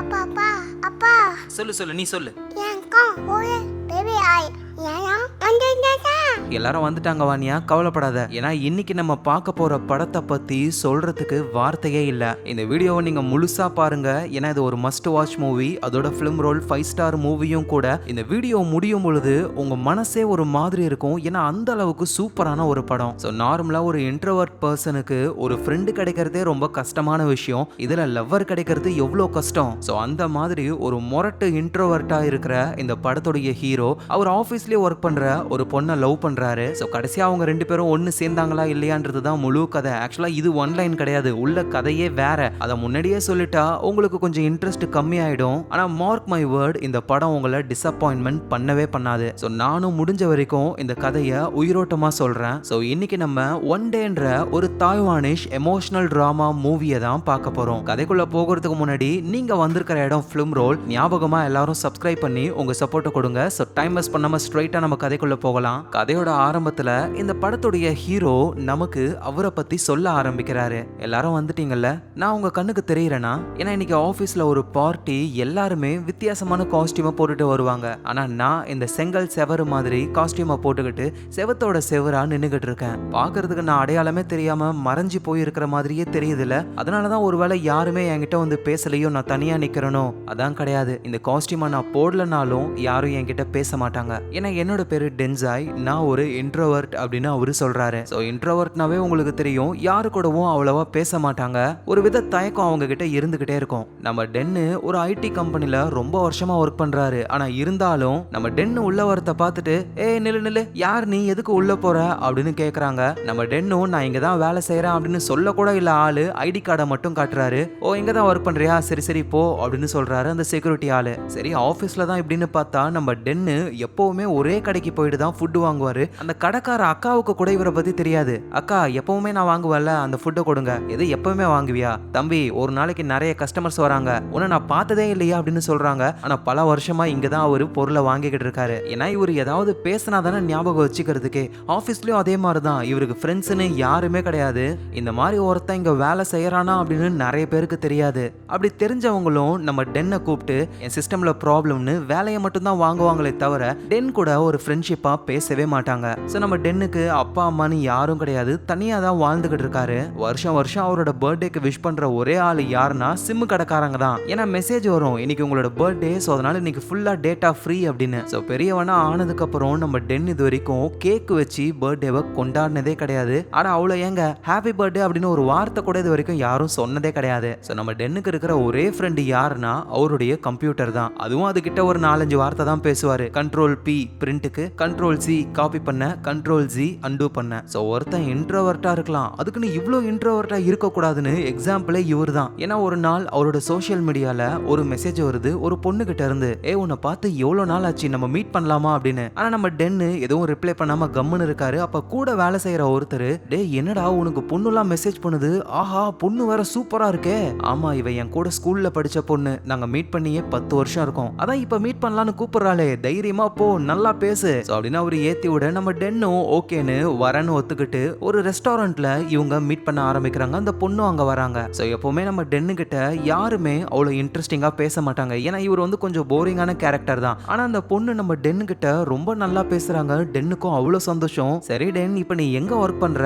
அப்பா அப்பா அப்பா சொல்லு நீ சொல்லு. எனக்கு ஒரு பேபி ஆய் யாரும் வந்துட்டாங்க. எல்லாரும் வந்துட்டாங்க வாணியா, கவலைப்படாத. ஏன்னா இன்னைக்கு நம்ம பார்க்க போற படத்தை பத்தி சொல்றதுக்கு வார்த்தையே இல்ல. இந்த வீடியோவை நீங்க முழுசா பாருங்க, ஏன்னா இது ஒரு மஸ்ட் வாட்ச் மூவி. அதோட ஃபிலிம் ரோல் 5 ஸ்டார் மூவியும் கூட. இந்த வீடியோ முடியும் பொழுது உங்க மனசே ஒரு மாதிரி இருக்கும், ஏன்னா அந்த அளவுக்கு சூப்பரான ஒரு படம். ஸோ நார்மலா ஒரு இன்ட்ரோவர்ட் பர்சனுக்கு ஒரு ஃப்ரெண்டு கிடைக்கிறதே ரொம்ப கஷ்டமான விஷயம். இதுல லவ்வர் கிடைக்கிறது எவ்வளோ கஷ்டம். ஸோ அந்த மாதிரி ஒரு மொரட்டு இன்ட்ரோவர்ட்டா இருக்கிற இந்த படத்துடைய ஹீரோ அவர் ஆஃபீஸ்லேயே ஒர்க் பண்ற ஒரு பொண்ணை லவ் பண்றாரு. ஸோ கடைசியா அவங்க ரெண்டு பேரும் ஒன்று சேர்ந்தாங்களா இல்லையான்றது தான் முழு கதை. ஆக்சுவலா இது ஒன்லைன் கிடையாது, உள்ள கதையே வேற. அதை முன்னாடியே சொல்லிட்டா உங்களுக்கு கொஞ்சம் இன்ட்ரெஸ்ட் கம்மியாயிடும். ஆனா மார்க் மை வேர்ட், இந்த படம் உங்களை டிசப்பாயின்மெண்ட் பண்ணவே பண்ணாது. ஸோ நானும் முடிஞ்ச வரைக்கும் இந்த கதையை உயிரோட்டமா சொல்றேன். ஸோ இன்னைக்கு நம்ம ஒன் டேன்ற ஒரு தாய்வானிஷ் எமோஷனல் டிராமா மூவியை தான் பார்க்க போறோம். கதைக்குள்ள போகிறதுக்கு முன்னாடி நீங்க வந்திருக்கிற இடம் ஃபிலிம் ரோல். ஞாபகமா எல்லாரும் சப்ஸ்கிரைப் பண்ணி உங்க சப்போர்ட்டை கொடுங்க. ஸோ டைம் வேஸ்ட் பண்ணாம ஸ்ட்ரைட்டா நம்ம கதைக்குள்ள போகலாம். கதையோட ஆரம்பத்துல இந்த படத்துடைய ஹீரோ நமக்கு அவரை பத்தி சொல்ல ஆரம்பிக்கிறாரு. எல்லாரும் வந்துட்டீங்கல்ல, நான் உங்க கண்ணுக்கு தெரியுறேனா? ஏன்னா இன்னைக்கு ஆபீஸ்ல ஒரு பார்ட்டி, எல்லாருமே வித்தியாசமான காஸ்டியூமை போட்டுட்டு வருவாங்க. ஆனா நான் இந்த செங்கல் செவரு மாதிரி காஸ்டியூமை போட்டுக்கிட்டு செவத்தோட செவரா நின்னுகிட்டு இருக்கேன். பாக்குறதுக்கு நான் அடையாளமே தெரியாம மறைஞ்சு போயிருக்கிற மாதிரியே தெரியுதுல. அதனாலதான் ஒருவேளை யாருமே என்கிட்ட வந்து பேசலையோ, நான் தனியா நிக்கிறனோ? அதான் கிடையாது. இந்த காஸ்டியூமை நான் போடலனாலும் யாரும் என்கிட்ட பேச மாட்டாங்க. ஏன்னா என்னோட பேரு டென்சாய், நான் ஒரு இன்ட்ரோவர்ட் அப்படின்னு அவரு சொல்றாரு. ஸோ இன்ட்ரோவர்ட்னாவே உங்களுக்கு தெரியும், யாரு கூடவும் அவ்வளவா பேச மாட்டாங்க. ஒரு வித தயக்கம் அவங்க கிட்ட இருந்துகிட்டே இருக்கும். நம்ம டென்னு ஒரு ஐடி கம்பெனில ரொம்ப வருஷமா ஒர்க் பண்றாரு. ஆனா இருந்தாலும் நம்ம டென்னு உள்ள வரத பார்த்துட்டு, ஏய் நில்லு, யார் நீ, எதுக்கு உள்ள போற அப்படின்னு கேக்குறாங்க. நம்ம டென்னும் நான் இங்க தான் வேலை செய்யறேன் அப்படின்னு சொல்ல கூட இல்ல. ஆளு ஐடி கார்டை மட்டும் காட்டுறாரு. ஓ இங்க தான் ஒர்க் பண்றியா, சரி போ அப்படின்னு சொல்றாரு அந்த செக்யூரிட்டி ஆளு. சரி ஆபீஸ்ல தான் இப்படின்னு பார்த்தா நம்ம டென்னு எப்பவுமே ஒரே கடைக்கு போயிட்டு தான் ஃபுட் வாங்குவாரு. அந்த கடைக்கார அக்காவுக்கு கூட இவரை பத்தி தெரியாது. அக்கா எப்பவுமே நான் வாங்குவல, அந்த ஃபுட்டை கொடுங்க. எது எப்பவுமே வாங்குவியா? தம்பி ஒரு நாளைக்கு நிறைய கஸ்டமர்ஸ் வராங்க, உன்னை நான் பார்த்ததே இல்லையா அப்படின்னு சொல்றாங்க. ஆனா பல வருஷமா இங்க தான் அவரு பொருளை வாங்கிக்கிட்டு இருக்காரு. ஏன்னா இவர் ஏதாவது பேசினா தானே ஞாபகம் வச்சுக்கிறதுக்கு. ஆபீஸ்லயும் அதே மாதிரிதான், இவருக்கு ஃப்ரெண்ட்ஸ்னு யாருமே கிடையாது. இந்த மாதிரி ஒருத்தன் இங்க வேலை செய்யறானா அப்படின்னு நிறைய பேருக்கு தெரியாது. அப்படி தெரிஞ்சவங்களும் நம்ம டென்னை கூப்பிட்டு என் சிஸ்டம்ல ப்ராப்ளம்னு வேலையை மட்டும் தான் வாங்குவாங்களே தவிர டென் கூட ஒரு ஃப்ரெண்ட்ஷிப்பா பேசவே மாட்டாங்க. ஸோ நம்ம டென்னுக்கு அப்பா அம்மானு யாரும் கிடையாது, தனியா தான் வாழ்ந்துகிட்டு இருக்காரு. வருஷம் அவரோட பர்த்டேக்கு விஷ் பண்ற ஒரே ஆள் யாருன்னா சிம்மு கடைக்காரங்க தான். ஏன்னா மெசேஜ் வரும், இன்னைக்கு உங்களோட பர்த்டே, ஸோ அதனால இன்னைக்கு ஃபுல்லா டேட்டா ஃப்ரீ அப்படின்னு. ஸோ பெரியவனா ஆனதுக்கு அப்புறம் நம்ம டென் இது வரைக்கும் கேக் வச்சு பர்த்டேவை கொண்டாடினதே கிடையாது. ஆனா அவ்வளோ ஏங்க ஹாப்பி பர்த்டே அப்படின்னு ஒரு வார்த்தை கூட இது வரைக்கும் யாரும் சொன்னதே கிடையாது. ஸோ நம்ம டென்னுக்கு இருக்கிற ஒரே ஃப்ரெண்டு யாருன்னா அவருடைய கம்ப்யூட்டர் தான். அதுவும் அதுகிட்ட ஒரு 4-5 வார்த்தை தான் பேசுவாரு. கண்ட்ரோல் பி பிரிண்ட்டுக்கு, கண்ட்ரோல் சி காப்பி பண்ண, கண்ட்ரோல் ஜி அன்டூ பண்ண. ஸோ ஒருத்தன் இன்ட்ரோவர்ட்டா இருக்கலாம், அதுக்குன்னு இவ்வளோ இன்ட்ரோவர்ட்டா இருக்கக்கூடாதுன்னு எக்ஸாம்பிளே இவர் தான். ஏன்னா ஒரு நாள் அவரோட சோஷியல் மீடியால ஒரு மெசேஜ் வருது ஒரு பொண்ணு கிட்ட இருந்து, உன்னை பார்த்து எவ்வளோ நாள் ஆச்சு, நம்ம மீட் பண்ணலாமா அப்படின்னு. ஆனா நம்ம டென்னு எதுவும் ரிப்ளை பண்ணாம கம்முன்னு இருக்காரு. அப்ப கூட வேலை செய்யற ஒருத்தர், என்னடா உனக்கு பொண்ணுலாம் மெசேஜ் பண்ணுது, ஆஹா பொண்ணு வேற சூப்பரா இருக்கே. ஆமா இவ என் கூட ஸ்கூல்ல படிச்ச பொண்ணு, நாங்க மீட் பண்ணியே 10 வருஷம் இருக்கும், அதான் இப்ப மீட் பண்ணலான்னு கூப்பிடுறாளே, தைரியமா போ நல்லா பேசு அப்படின்னு அவரு ஏத்தி விட நம்ம டென்னும் ஓகேன்னு வரன்னு ஒத்துக்கிட்டு ஒரு ரெஸ்டாரண்ட்ல இவங்க மீட் பண்ண ஆரம்பிக்கிறாங்க. அந்த பொண்ணும் அங்க வராங்க. ஸோ எப்பவுமே நம்ம டென்னு கிட்ட யாருமே அவ்வளவு இன்ட்ரெஸ்டிங்கா பேச மாட்டாங்க, ஏன்னா இவர் வந்து கொஞ்சம் போரிங்கான கேரக்டர் தான். ஆனா அந்த பொண்ணு நம்ம டென்னு கிட்ட ரொம்ப நல்லா பேசுறாங்க. டென்னுக்கும் அவ்வளவு சந்தோஷம். சரி டென், இப்ப நீ எங்க ஒர்க் பண்ற?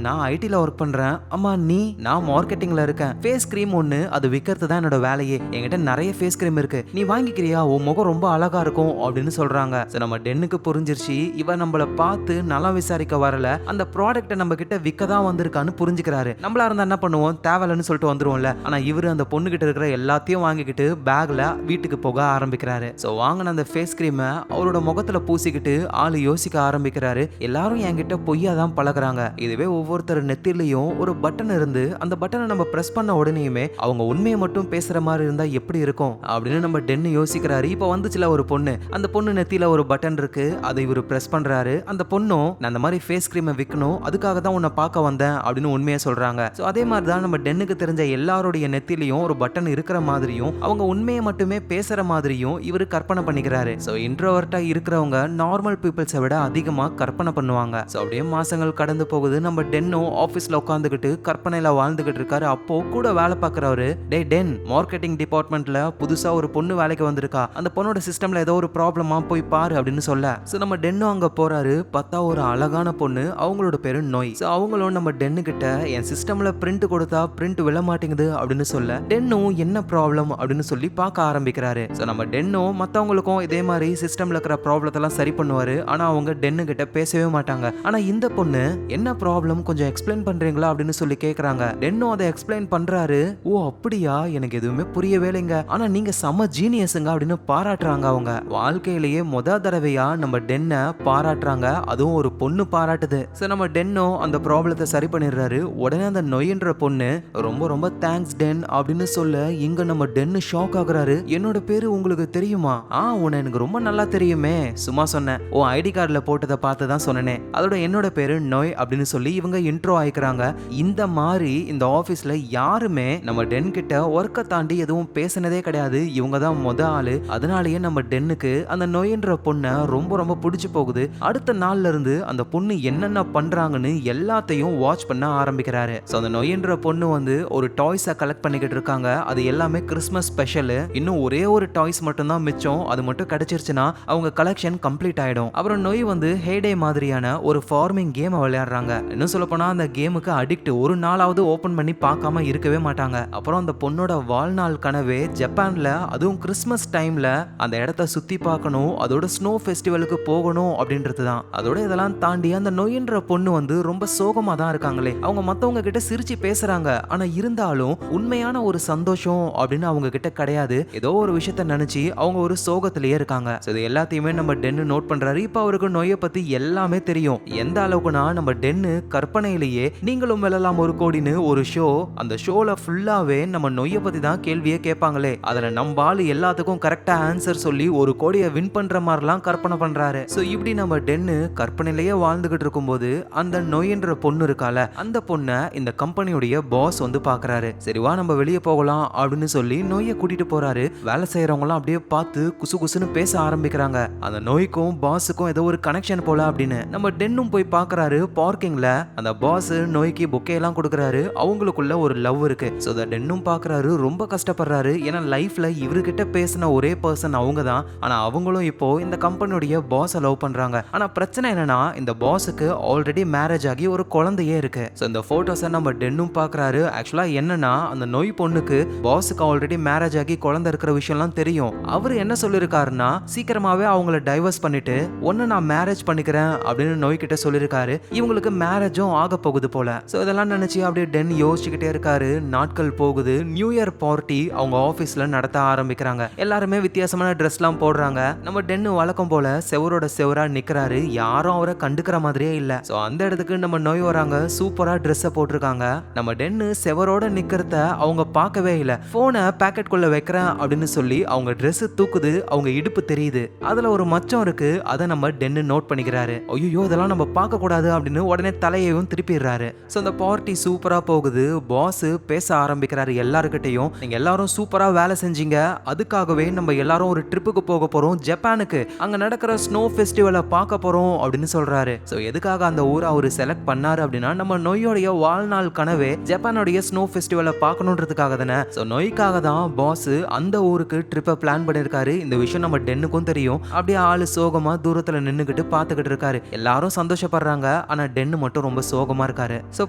நான் ஐடில ஒர்க் பண்றேன். அம்மா நீ? நான் மார்க்கெட்டிங்ல இருக்கேன். ஃபேஸ் கிரீம் ஒன்னு, அது விக்கிறது தான் என்னோட வேலையே. என்கிட்ட நிறைய ஃபேஸ் கிரீம் இருக்கு, நீ வாங்கிக்கிறியா? உன் முகம் ரொம்ப அழகா இருக்கும் அப்படின்னு சொல்றாங்க. நம்ம டென்னுக்கு புரிஞ்சிருச்சு, இவ நம்மள பார்த்து நல்லா விசாரிக்க வரல, அந்த ப்ராடக்ட்டை நம்ம கிட்ட விற்க தான் வந்திருக்கான்னு புரிஞ்சுக்கிறாரு. நம்மளா இருந்தா என்ன பண்ணுவோம், தேவையில்லைன்னு சொல்லிட்டு வந்துருவோம்ல. ஆனா இவரு அந்த பொண்ணு கிட்ட இருக்கிற எல்லாத்தையும் வாங்கிக்கிட்டு பேக்ல வீட்டுக்கு போக ஆரம்பிக்கிறாரு. ஸோ வாங்கின அந்த ஃபேஸ் கிரீமை அவரோட முகத்துல பூசிக்கிட்டு ஆளு யோசிக்க ஆரம்பிக்கிறாரு. எல்லாரும் என்கிட்ட பொய்யா தான் பழகுறாங்க, இதுவே ஒவ்வொருத்தர் நெத்திலையும் ஒரு பட்டன் இருந்து அந்த பட்டனை நம்ம பிரஸ் பண்ண உடனேயுமே அவங்க உண்மையை மட்டும் பேசுற மாதிரி இருந்தா எப்படி இருக்கும் அப்படின்னு நம்ம டென்னு யோசிக்கிறாரு. இப்போ வந்துச்சுல ஒரு பொண்ணு, அந்த பொண்ணு நெத்தியில ஒரு பட்டன் இருக்கு, அதை இவரு பிரஸ் பண்றாரு. அந்த பொண்ணும் நான் அந்த மாதிரி ஃபேஸ் கிரீமை விற்கணும், அதுக்காக தான் உன்னை பார்க்க வந்தேன் அப்படின்னு உண்மையை சொல்றாங்க. ஸோ அதே மாதிரி தான் நம்ம டென்னுக்கு தெரிஞ்ச எல்லாருடைய நெத்திலையும் ஒரு பட்டன் இருக்கிற மாதிரியும் அவங்க உண்மையை மட்டுமே பேசுற மாதிரியும் இவரு கற்பனை பண்ணிக்கிறாரு. ஸோ இன்ட்ரோவர்ட்டா இருக்கிறவங்க நார்மல் பீப்புள்ஸை விட அதிகமா கற்பனை பண்ணுவாங்க. ஸோ அப்படியே மாசங்கள் கடந்து போகுது. நம்ம டென்னும் ஆஃபீஸ்ல உட்காந்துக்கிட்டு கற்பனையில வாழ்ந்துகிட்டு இருக்காரு. அப்போ கூட வேலை பார்க்குறவரு, டே டென், மார்க்கெட்டிங் டிபார்ட்மெண்ட்ல புதுசா ஒரு பொண்ணு வேலைக்கு வந்திருக்கா, அந்த பொண்ணோட சிஸ்டம்ல ஏதோ ஒரு ப்ராப்ளமா போய் பாரு அப்படின்னு சொல்ல, ஸோ நம்ம டென்னும் அங்க போறாரு. பார்த்தா ஒரு அழகான பொண்ணு, அவங்களோட பேரு நோய். ஸோ அவங்களும் நம்ம டென்னு கிட்ட என் சிஸ்டம்ல பிரிண்ட் கொடுத்தா பிரிண்ட் விழ மாட்டேங்குது அப்படின்னு சொல்ல, டென்னும் என்ன ப்ராப்ளம் அப்படின்னு சொல்லி பார்க்க ஆரம்பிக்கிறாரு. ஸோ நம்ம டென்னும் மற்றவங்களுக்கும் இதே மாதிரி சிஸ்டம்ல இருக்கிற ப்ராப்ளத்தெல்லாம் சரி பண்ணுவாரு. ஆனா அவங்க டென்னு கிட்ட பேசவே மாட்டாங்க. ஆனா இந்த பொண்ணு என்ன ப்ராப்ளம் கொஞ்சம் எக்ஸ்பிளைன் பண்றீங்களா அப்படின்னு சொல்லி கேக்குறாங்க. டென்னும் அதை எக்ஸ்பிளைன் பண்றாரு. ஓ அப்படியா, எனக்கு எதுவுமே புரியவே இல்லைங்க, ஆனா நீங்க செம ஜீனியஸுங்க அப்படின்னு பாராட்டுறாங்க. அவங்க வாழ்க்கையிலேயே முத தடவையா நம்ம டென்னை பாராட்டுறாங்க, அதுவும் ஒரு பொண்ணு பாராட்டுது. ஸோ நம்ம டென்னும் அந்த ப்ராப்ளத்தை சரி பண்ணிடுறாரு. உடனே அந்த நொய்ன்ற பொண்ணு ரொம்ப ரொம்ப தேங்க்ஸ் டென் அப்படின்னு சொல்ல, இங்க நம்ம டென்னு ஷாக் ஆகுறாரு. என்னோட பேரு உங்களுக்கு தெரியுமா? உன்னை எனக்கு ரொம்ப நல்லா தெரியுமே, சும்மா சொன்னேன், ஓ ஐடி கார்டில் போட்டதை பார்த்து தான் சொன்னேனே, அதோட என்னோட பேரு நோய் அப்படின்னு சொல்லி இவங்க இன்ட்ரோ ஆயிக்கிறாங்க. இந்த மாதிரி இந்த ஆஃபீஸ்ல யாருமே நம்ம டென் கிட்ட ஒர்க்கை தாண்டி எதுவும் பேசினதே கிடையாது. இவங்க தான் முத ஆளு. அதனாலேயே நம்ம டென்னுக்கு அந்த நோயின்ற பொண்ணை ரொம்ப ரொம்ப பிடிச்சு போகுது. அடுத்த நாள்ல இருந்து அந்த பொண்ணு என்னென்ன பண்றாங்கன்னு எல்லாத்தையும் வாட்ச் பண்ண ஆரம்பிக்கிறாரு. ஸோ அந்த நோயின்ற பொண்ணு வந்து ஒரு டாய்ஸை கலெக்ட் பண்ணிக்கிட்டு இருக்காங்க. அது எல்லாமே கிறிஸ்மஸ் ஸ்பெஷல். இன்னும் ஒரே ஒரு டாய்ஸ் மட்டும் தான் மிச்சம். அது மட்டும் கிடைச்சிருச்சுன்னா அவங்க கலெக்ஷன் கம்ப்ளீட் ஆயிடும். அப்புறம் நோய் வந்து ஹேடே மாதிரியான ஒரு ஃபார்மிங் கேமை விளையாடுறாங்க. இன்னும் சொல்ல போனா அந்த கேமுக்கு அடிக்ட், ஒரு நாளாவது ஓபன் பண்ணி பார்க்காம இருக்கவே மாட்டாங்க. அப்புறம் அந்த பொண்ணோட வாழ்நாள் கனவே ஜப்பான்ல, அதுவும் கிறிஸ்மஸ் டைம்ல அந்த இடத்த சுத்தி பார்க்கணும், அதோட ஸ்னோ ஃபெஸ்டிவலுக்கு போகணும் அப்படின்றது தான். அதோட இதெல்லாம் தாண்டி அந்த நோயின்ற பொண்ணு வந்து ரொம்ப சோகமா தான் இருக்காங்களே. அவங்க மத்தவங்க கிட்ட சிரிச்சு பேசுறாங்க, ஆனா இருந்தாலும் உண்மையான ஒரு சந்தோஷம் அப்படின்னு அவங்க கிட்ட கிடையாது. ஏதோ ஒரு விஷயத்த நினைச்சு அவங்க ஒரு சோகத்திலேயே இருக்காங்க. இது எல்லாத்தையுமே நம்ம டென்னு நோட் பண்றாரு. இப்ப அவருக்கு நோயை பத்தி எல்லாமே தெரியும். எந்த அளவுக்குனா நம்ம டென்னு கற்பனையிலேயே நீங்களும் வெல்லலாம் ஒரு கோடின்னு ஒரு ஷோ, அந்த ஷோல ஃபுல்லாவே நம்ம நோயை பத்தி தான் கேள்வியே கேட்பாங்களே, அதுல நம்ம ஆளு எல்லாத்துக்கும் கரெக்டா ஆன்சர் சொல்லி ஒரு கோடியை வின் பண்ற மாதிரிலாம் கற்பனை பண்றாரு. சோ இப்படி நம்ம டென்னு கற்பனையிலேயே வாழ்ந்துகிட்டு இருக்கும்போது அந்த நோயின்ற பொண்ணு இருக்கால, அந்த பொண்ணை இந்த கம்பெனியுடைய பாஸ் வந்து பாக்குறாரு. சரி வா நம்ம வெளியே போகலாம் அப்படின்னு சொல்லி நோயை கூட்டிட்டு போறாரு. வேலை செய்யறவங்க எல்லாம் அப்படியே பார்த்து குசு குசுன்னு பேச ஆரம்பிக்கிறாங்க. அந்த நோய்க்கும் பாஸுக்கும் ஏதோ ஒரு கனெக்ஷன் போல அப்படின்னு நம்ம டென்னும் போய் பாக்குறாரு. பார்க்கிங்ல அந்த பாஸ் நோய்க்கு பொக்கே எல்லாம் கொடுக்கறாரு. அவங்களுக்குள்ள ஒரு லவ் இருக்கு. சோ டென்னும் பாக்குறாரு, ரொம்ப கஷ்டப்படுறாரு. ஏன்னா லைஃப்ல இவர்கிட்ட பேசின ஒரே பர்சன் அவங்க தான். ஆனா அவங்களும் இப்போ இந்த கம்பெனியுடைய பாஸை லவ் பண்றாங்க. ஆனா பிரச்சனை என்னன்னா இந்த பாஸுக்கு ஆல்ரெடி மேரேஜ் ஆகி ஒரு குழந்தையே இருக்கு. சோ இந்த போட்டோஸை நம்ம டென்னும் பாக்குறாரு. ஆக்சுவலா என்னன்னா அந்த நோய் பொண்ணுக்கு பாஸுக்கு ஆல்ரெடி மேரேஜ் ஆகி குழந்தை இருக்கிற விஷயம்லாம் தெரியும். அவரு என்ன சொல்லிருக்காருன்னா சீக்கிரமாவே அவங்கள டைவர்ஸ் பண்ணிட்டு ஒன்னு நான் மேரேஜ் பண்ணிக்கிறேன் அப்படின்னு நோய் கிட்ட சொல்லிருக்காரு. இவங்களுக்கு மேரேஜும் ஆக போகுது போல. சோ இதெல்லாம் நினைச்சு அப்படியே டென் யோசிச்சுக்கிட்டே இருக்காரு. நாட்கள் போகுது. நியூ இயர் பார்ட்டி அவங்க ஆபீஸ்ல நடத்த ஆரம்பிக்கிறாங்க. எல்லாருமே வித்தியாசமான ட்ரெஸ் எல்லாம் போடுறாங்க. நம்ம டென்னு வழக்கம் போல செவரோட செவரா நிக்கிறாரு. யாரும் அவரை கண்டுக்கிற மாதிரியே இல்ல. சோ அந்த இடத்துக்கு நம்ம நோய் வராங்க. சூப்பரா ட்ரெஸ்ஸை போட்டிருக்காங்க. நம்ம டென்னு செவரோட நிக்கிறத அவங்க பார்க்கவே இல்ல. போனை பாக்கெட் குள்ள வைக்கிறேன் அப்படின்னு சொல்லி அவங்க ட்ரெஸ் தூக்குது. அவங்க இடுப்பு தெரியுது. அதுல ஒரு மச்சம் இருக்கு. அதை நம்ம டென்னு நோட் பண்ணிக்கிறாரு. ஐயோ இதெல்லாம் நம்ம பார்க்க கூடாது அப்படின்னு உடனே தலையையும் திருப்பிடுறாரு. சோ அந்த பார்ட்டி சூப்பரா போகுது. பாஸ் பேச ஆரம்பிக்கிறாரு எல்லார்கிட்டையும். நீங்க எல்லாரும் சூப்பரா வேலை செஞ்சீங்க, அதுக்காகவே நம்ம எல்லாரும் ஒரு ட்ரிப்புக்கு போக போறோம் ஜப்பானுக்கு, அங்க நடக்கிற ஸ்னோ ஃபெஸ்டிவலை பார்க்க போறோம் அப்படின்னு சொல்றாரு. சோ எதுக்காக அந்த ஊரை அவரு செலக்ட் பண்ணாரு அப்படின்னா நம்ம நோயோடைய வாழ்நாள் கனவே ஜப்பானுடைய ஸ்னோ ஃபெஸ்டிவலை பார்க்கணுன்றதுக்காக தானே. சோ நோய்க்காக தான் பாஸ் அந்த ஊருக்கு ட்ரிப்பை பிளான் பண்ணிருக்காரு. இந்த விஷயம் நம்ம டென்னுக்கும் தெரியும். அப்படியே ஆளு சோகமா தூரத்துல நின்னுகிட்டு பாத்துக்கிட்டு இருக்காரு. எல்லாரும் சந்தோஷப்படுறாங்க. ஆனா டென்னு மட்டும் ரொம்ப சோகமா இருக்காரு. சோ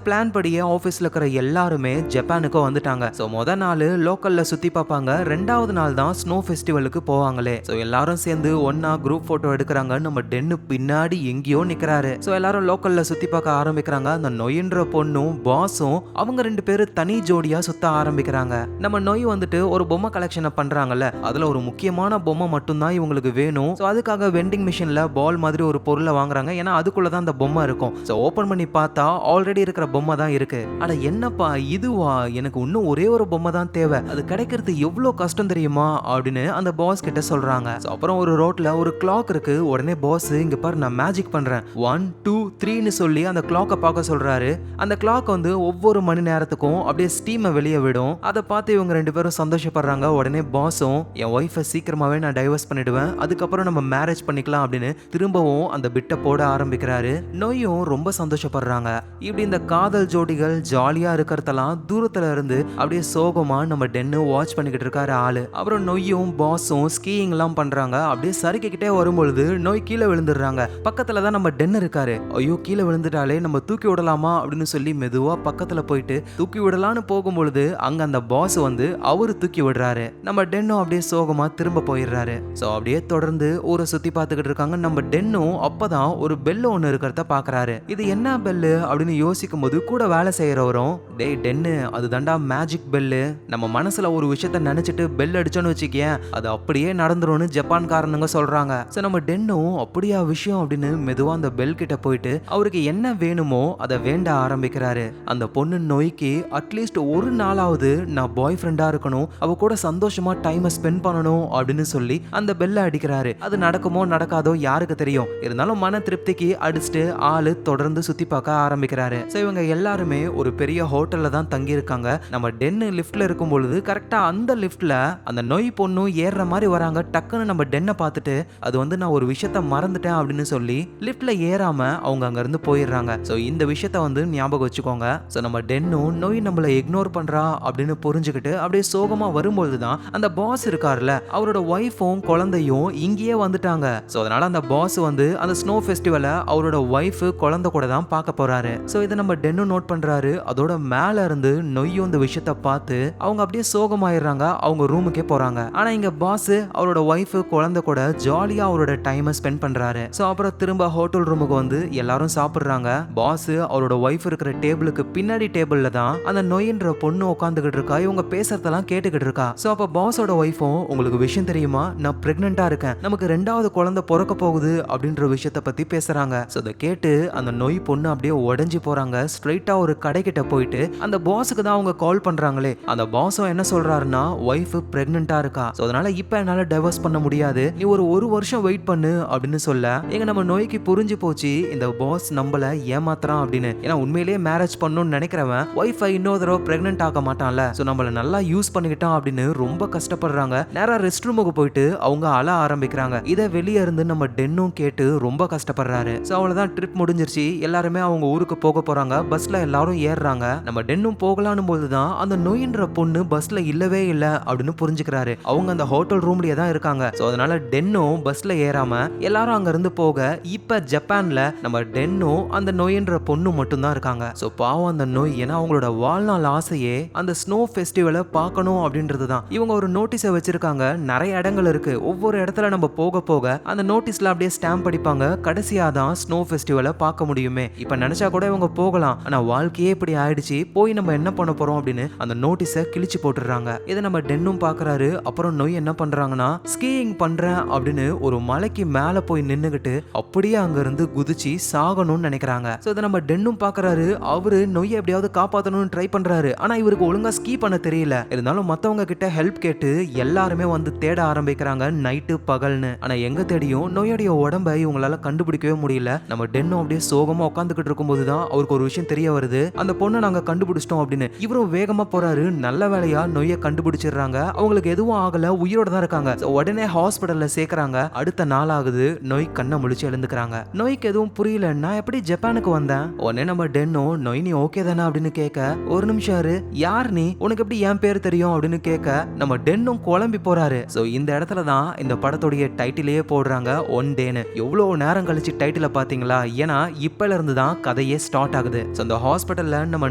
பிளான் படியே ஆபீஸ்ல இருக்கிற எல்லாருமே ஜப்பானுக்கு வந்துட்டாங்க. சோ முத நாள் லோக்கல்ல சுத்தி பார்ப்பாங்க. ரெண்டாவது நாள் தான் ஸ்னோ ஃபெஸ்டிவலுக்கு போவாங்களே. சோ எல்லாரும் சேர்ந்து ஒன்னா குரூப் போட்டோ எடுக்கிறாங்க. நம்ம டென்னு பின்னாடி எங்கேயோ நிக்கிறாரு. சோ எல்லாரும் லோக்கல்ல சுத்தி பார்க்க ஆரம்பிக்கிறாங்க. அந்த நொயின்ற பொண்ணும் பாஸும் அவங்க ரெண்டு பேரும் தனி ஜோடியா சுத்த ஆரம்பிக்கிறாங்க. நம்ம நொய் வந்துட்டு ஒரு பொம்மை கலெக்ஷனை பண்றாங்கல்ல, அதுல ஒரு முக்கியமான பொம்மை மட்டும் தான் இவங்களுக்கு வேணும். சோ அதுக்காக வெண்டிங் மிஷின்ல பால் மாதிரி ஒரு பொருளை வாங்குறாங்க. ஏன்னா அதுக்குள்ளதான் அந்த பொம்மை இருக்கும். சோ ஓபன் பண்ணி பார்த்தா ஆல்ரெடி இருக்கிற பொம்மை தான் இருக்கு. அட என்னப்பா இதுவா, எனக்கு இன்னும் ஒரே ஒரு பொம்மை தான் தேவை, அது கிடைக்கிறது எவ்வளவு கஷ்டம் தெரியுமா அப்படின்னு அந்த பாஸ் கிட்ட சொல்றாங்க. அப்புறம் ஒரு ரோட்ல ஒரு கிளாக் இருக்கு. உடனே பாஸ் இங்க பாரு நான் மேஜிக் பண்றேன் 1 2 3ன்னு சொல்லி அந்த கிளாக்கை பார்க்க சொல்றாரு. அந்த கிளாக் வந்து ஒவ்வொரு மணி நேரத்துக்கும் அப்படியே ஸ்டீமை வெளியே விடும். அதை பார்த்து இவங்க 2 பேரும் சந்தோஷப்படுறாங்க. உடனே பாஸும் என் ஒய்ஃபை சீக்கிரமாவே நான் டைவர்ஸ் பண்ணிடுவேன், அதுக்கப்புறம் நம்ம மேரேஜ் பண்ணிக்கலாம் அப்படின்னு திரும்பவும் அந்த பிட்டை போட ஆரம்பிக்கிறாரு. நொய்யும் ரொம்ப சந்தோஷப்படுறாங்க. இப்படி இந்த காதல் ஜோடிகள் ஜாலியா இருக்கிறதெல்லாம் தூரத்துல இருந்து அப்படியே சோகமா நம்ம டென்னு வாட்ச் பண்ணிக்கிட்டு இருக்காரு ஆளு. அப்புறம் நொய்யும் பாஸும் ஸ்கீயிங் எல்லாம் பண்றாங்க. அப்படியே சறுக்கிக்கிட்டே வரும்பொழுது நொய் கீழே விழுந்துடுறாங்க. பக்கத்துல தான் நம்ம டென் இருக்காரு. ஐயோ கீழே விழுந்துட்டாலே நம்ம தூக்கி விடலாமா அப்படின்னு சொல்லி மெதுவா பக்கத்துல போயிட்டு தூக்கி விடலான்னு போகும்பொழுது அங்க அந்த பாஸ் வந்து அவரு தூக்கி விடுறாரு. நம்ம டென்னும் அப்படியே சோகமா திரும்ப போயிடுறாரு. சோ அப்படியே தொடர்ந்து ஊரை சுத்தி பார்த்துக்கிட்டு இருக்காங்க. நம்ம டென்னும் அப்பதான் ஒரு பெல் ஒண்ணு இருக்கிறத பாக்குறாரு. இது என்ன பெல்லு அப்படின்னு யோசிக்கும் போது கூட வேலை செய்யறவரும் டேய் டென்னு அது தாண்டா மேஜிக் பெல்லு, நம்ம மனசுல ஒரு விஷயத்த நினைச்சிட்டு பெல் அடிச்சோன்னு வச்சுக்கேன் அது அப்படியே நடந்துரும்னு ஜப்பான்காரனுங்க சொல்றாங்க. சோ நம்ம டென்னும் அப்படியா விஷயம் அப்படின்னு மெதுவா அந்த பெல் கிட்ட போயிட்டு அவருக்கு என்ன வேணுமோ அதை வேண்ட ஆரம்பிக்கிறாரு. அந்த பொண்ணு நோய்க்கு அட்லீஸ்ட் ஒரு நாளாவது நான் பாய் ஃப்ரெண்டா இருக்கணும், அவ கூட சந்தோஷமா டைமை ஸ்பெண்ட் பண்ணணும் அப்படின்னு சொல்லி அந்த பெல்ல அடிக்கிறாரு. அது நடக்குமோ நடக்காதோ யாருக்கு தெரியும், இருந்தாலும் மன திருப்திக்கு அடிச்சுட்டு ஆளு தொடர்ந்து சுத்தி பார்க்க ஆரம்பிக்கிறாரு. சோ இவங்க எல்லாருமே ஒரு பெரிய ஹோட்டல்ல தான் தங்கி இருக்காங்க. நம்ம டென்னு லிஃப்ட்ல இருக்கும் பொழுது கரெக்டா அந்த லிஃப்ட்ல அந்த நோய் பொண்ணு ஏறுற மாதிரி வராங்க. டக்குன்னு நம்ம டென்னை பார்த்துட்டு அது வந்து நான் ஒரு விஷயத்த மறந்துட்டேன் அப்படின்னு சொல்லி லிஃப்ட்ல ஏறாம அவங்க அங்க இருந்து போயிடுறாங்க. சோ இந்த விஷயத்த வந்து ஞாபகம் வச்சுக்கோங்க. சோ நம்ம டென்னும் நோய் நம்மளை இக்னோர் பண்றா அப்படின்னு புரிஞ்சுக்கிட்டு அப்படியே சோகமா வரும்பொழுதுதான் அந்த பாஸ் இருக்காருல அவரோட ஒய்ஃபும் குழந்தையும் இங்கேயே வந்துட்டாங்க. சோ அதனால அந்த பாஸ் வந்து அந்த ஸ்னோ ஃபெஸ்டிவலை அவரோட ஒய்ஃப் குழந்தை கூட தான் பார்க்க போறாரு. சோ இதை நம்ம டென்னும் நோட் பண்றாரு. அதோட மேல இருந்து நொய்யும் இந்த விஷயத்த பார்த்து அவங்க அப்படியே சோகமாயிடுறாங்க. அவங்க ரூமுக்கே போறாங்க. ஆனா இங்க பாஸ் அவரோட ஒய்ஃப் குழந்தை கூட ஜாலியா அவரோட டைமை ஸ்பெண்ட் பண்றாரு. சோ அப்புறம் திரும்ப ஹோட்டல் ரூமுக்கு வந்து எல்லாரும் சாப்பிடுறாங்க. பாஸ் அவரோட ஒய்ஃப் இருக்கிற டேபிளுக்கு பின்னாடி டேபிள்ல தான் அந்த நொய்ன்ற பொண்ணு உட்காந்துக்கிட்டு இருக்கா. இவங்க பேசுறதெல்லாம் கேட்டுக்கிட்டு இருக்கா. சோ அப்ப பாஸோட ஒய்ஃபும் உங்களுக்கு விஷயம் தெரியுமா, நான் பிரெக்னெண்டா இருக்கேன், நமக்கு 2வது குழந்தை பிறக்க போகுது அப்படின்ற விஷயத்த பத்தி பேசுறாங்க. சோ அதை கேட்டு அந்த நொய் பொண்ணு அப்படியே உடைஞ்சு போறாங்க. ஸ்ட்ரைட்டா ஒரு கடைக்கிட்ட போயிட்டு அந்த பாஸுக்கு தான் அவங்க கால் பண்றாங்களே. அந்த பாஸும் என்ன சொல்றாருன்னா ஒய்ஃப் பிரெக்னெண்டா இருக்கா, சோ அதனால இப்ப என்னால டைவர்ஸ் பண்ண முடியாது, நீ ஒரு வருஷம் வெயிட் பண்ணு அப்படின்னு சொல்ல எங்க நம்ம நோய்க்கு புரிஞ்சு போச்சு இந்த பாஸ் நம்மள ஏமாத்துறான் அப்படின்னு. ஏன்னா உண்மையிலேயே மேரேஜ் பண்ணணும்னு நினைக்கிறவன் ஒய்ஃபை இன்னொரு தடவை பிரெக்னென்ட் ஆக மாட்டான்ல. சோ நம்மள நல்லா யூஸ் பண்ணிக்கிட்டான் அப்படின்னு ரொம்ப கஷ்டப்படுறாங்க. நேரா ரெஸ்ட் ரூமுக்கு போயிட்டு அவங்க அழ ஆரம்பிக்கிறாங்க. இதை வெளியே இருந்து நம்ம டென்னும் கேட்டு ரொம்ப கஷ்டப்படுறாரு. சோ அவ்வளவுதான், ட்ரிப் முடிஞ்சிருச்சு. எல்லாருமே அவங்க ஊருக்கு போக போறாங்க. பஸ்ல எல்லாரும் ஏறுறாங்க. நம்ம டென்னும் போகலான்னு போதுதான் அந்த நோயின்ற பொண்ணு பஸ்ல இல்லவே இல்ல அப்படின்னு புரிஞ்சுக்கிறாரு. அவங்க அந்த ஹோட்டல் ரூம்லயே தான் இருக்காங்க. சோ அதனால டென்னும் பஸ்ல ஏறாம எல்லாரும் அங்க இருந்து போக இப்ப ஜப்பான்ல நம்ம டென்னும் அந்த நோயின்ற பொண்ணு மட்டும் தான் இருக்காங்க. சோ பாவம் அந்த நோய், ஏன்னா அவங்களோட வாழ்நாள் ஆசையே அந்த ஸ்னோ ஃபெஸ்டிவலை பார்க்கணும் அப்படின்றது தான். இவங்க ஒரு நோட்டீஸை வச்சிருக்காங்க. நிறைய இடங்கள் இருக்கு. ஒவ்வொரு இடத்துல நம்ம போக போக அந்த நோட்டீஸ்ல அப்படியே ஸ்டாம்ப் அடிப்பாங்க. கடைசியா தான் ஸ்னோ ஃபெஸ்டிவலை பார்க்க முடியுமே. இப்ப நினைச்சா கூட இவங்க போகலாம், ஆனா வாழ்க்கையே இப்படி ஆயிடுச்சு, போய் நம்ம என்ன பண்ண போறோம் அப்படின்னு அந்த நோட்டீஸை கிழிச்சு போட்டுறாங்க. இதை நம்ம டென்னும் பாக்குறாரு. அப்புறம் நோய் என்ன பண்றாங்கன்னா ஸ்கீயிங் பண்றேன் அப்படின்னு ஒரு மலைக்கு மேல போய் நின்னுகிட்டு அப்படியே அங்க இருந்து குதிச்சு சாகணும்னு நினைக்கிறாங்க. சோ இதை நம்ம டென்னும் பாக்குறாரு. அவரு நோயை எப்படியாவது காப்பாத்தணும்னு ட்ரை பண்றாரு. ஆனா இவருக்கு ஒழுங்கா ஸ்கீ பண்ண தெரியல. இருந்தாலும் மத்தவங்க கிட்ட ஹெல்ப் கேட்டு எல்லாருமே வந்து தேட ஆரம்பிக்கிறாங்க நைட்டு பகல்னு. ஆனா எங்க தேடியும் நோயோடைய உடம்பை இவங்களால கண்டுபிடிக்கவே முடியல. நம்ம டென்னும் அப்படியே சோகமா உட்காந்துக்கிட்டு இருக்கும் போதுதான் அவருக்கு ஒரு விஷயம் தெரிய வருது. அந்த பொண்ணை நாங்க கண்டுபிடிச்சிட்டோம் அப்படின்னு. இவரும் வேகமா போறாரு. நல்ல வேலையா நோயை கண்டுபிடிச்சிடுறாங்க. அவங்களுக்கு எதுவும் ஆகல, உயிரோட தான் இருக்காங்க. உடனே ஹாஸ்பிடல்ல சேர்க்கறாங்க. அடுத்த நாள் ஆகுது. நோய் கண்ணை முழிச்சு எழுந்துக்கிறாங்க. நோய்க்கு எதுவும் புரியல, நான் எப்படி ஜப்பானுக்கு வந்தேன். உடனே நம்ம டென்னும் நோய் நீ ஓகே தானே அப்படின்னு கேட்க, ஒரு நிமிஷம் இரு, யார் நீ, உனக்கு எப்படி என் பேர் தெரியும் அப்படின்னு கேட்க நம்ம டென்னும் குழம்பி போறாரு. சோ இந்த இடத்துல தான் இந்த படத்துடைய டைட்டிலேயே போடுறாங்க ஒன் டேன்னு. எவ்வளவு நேரம் கழிச்சு டைட்டில பாத்தீங்களா, ஏன்னா இப்பல இருந்து தான் கதையே ஸ்டார்ட் ஆகுது. சோ அந்த ஹாஸ்பிடல்ல நம்ம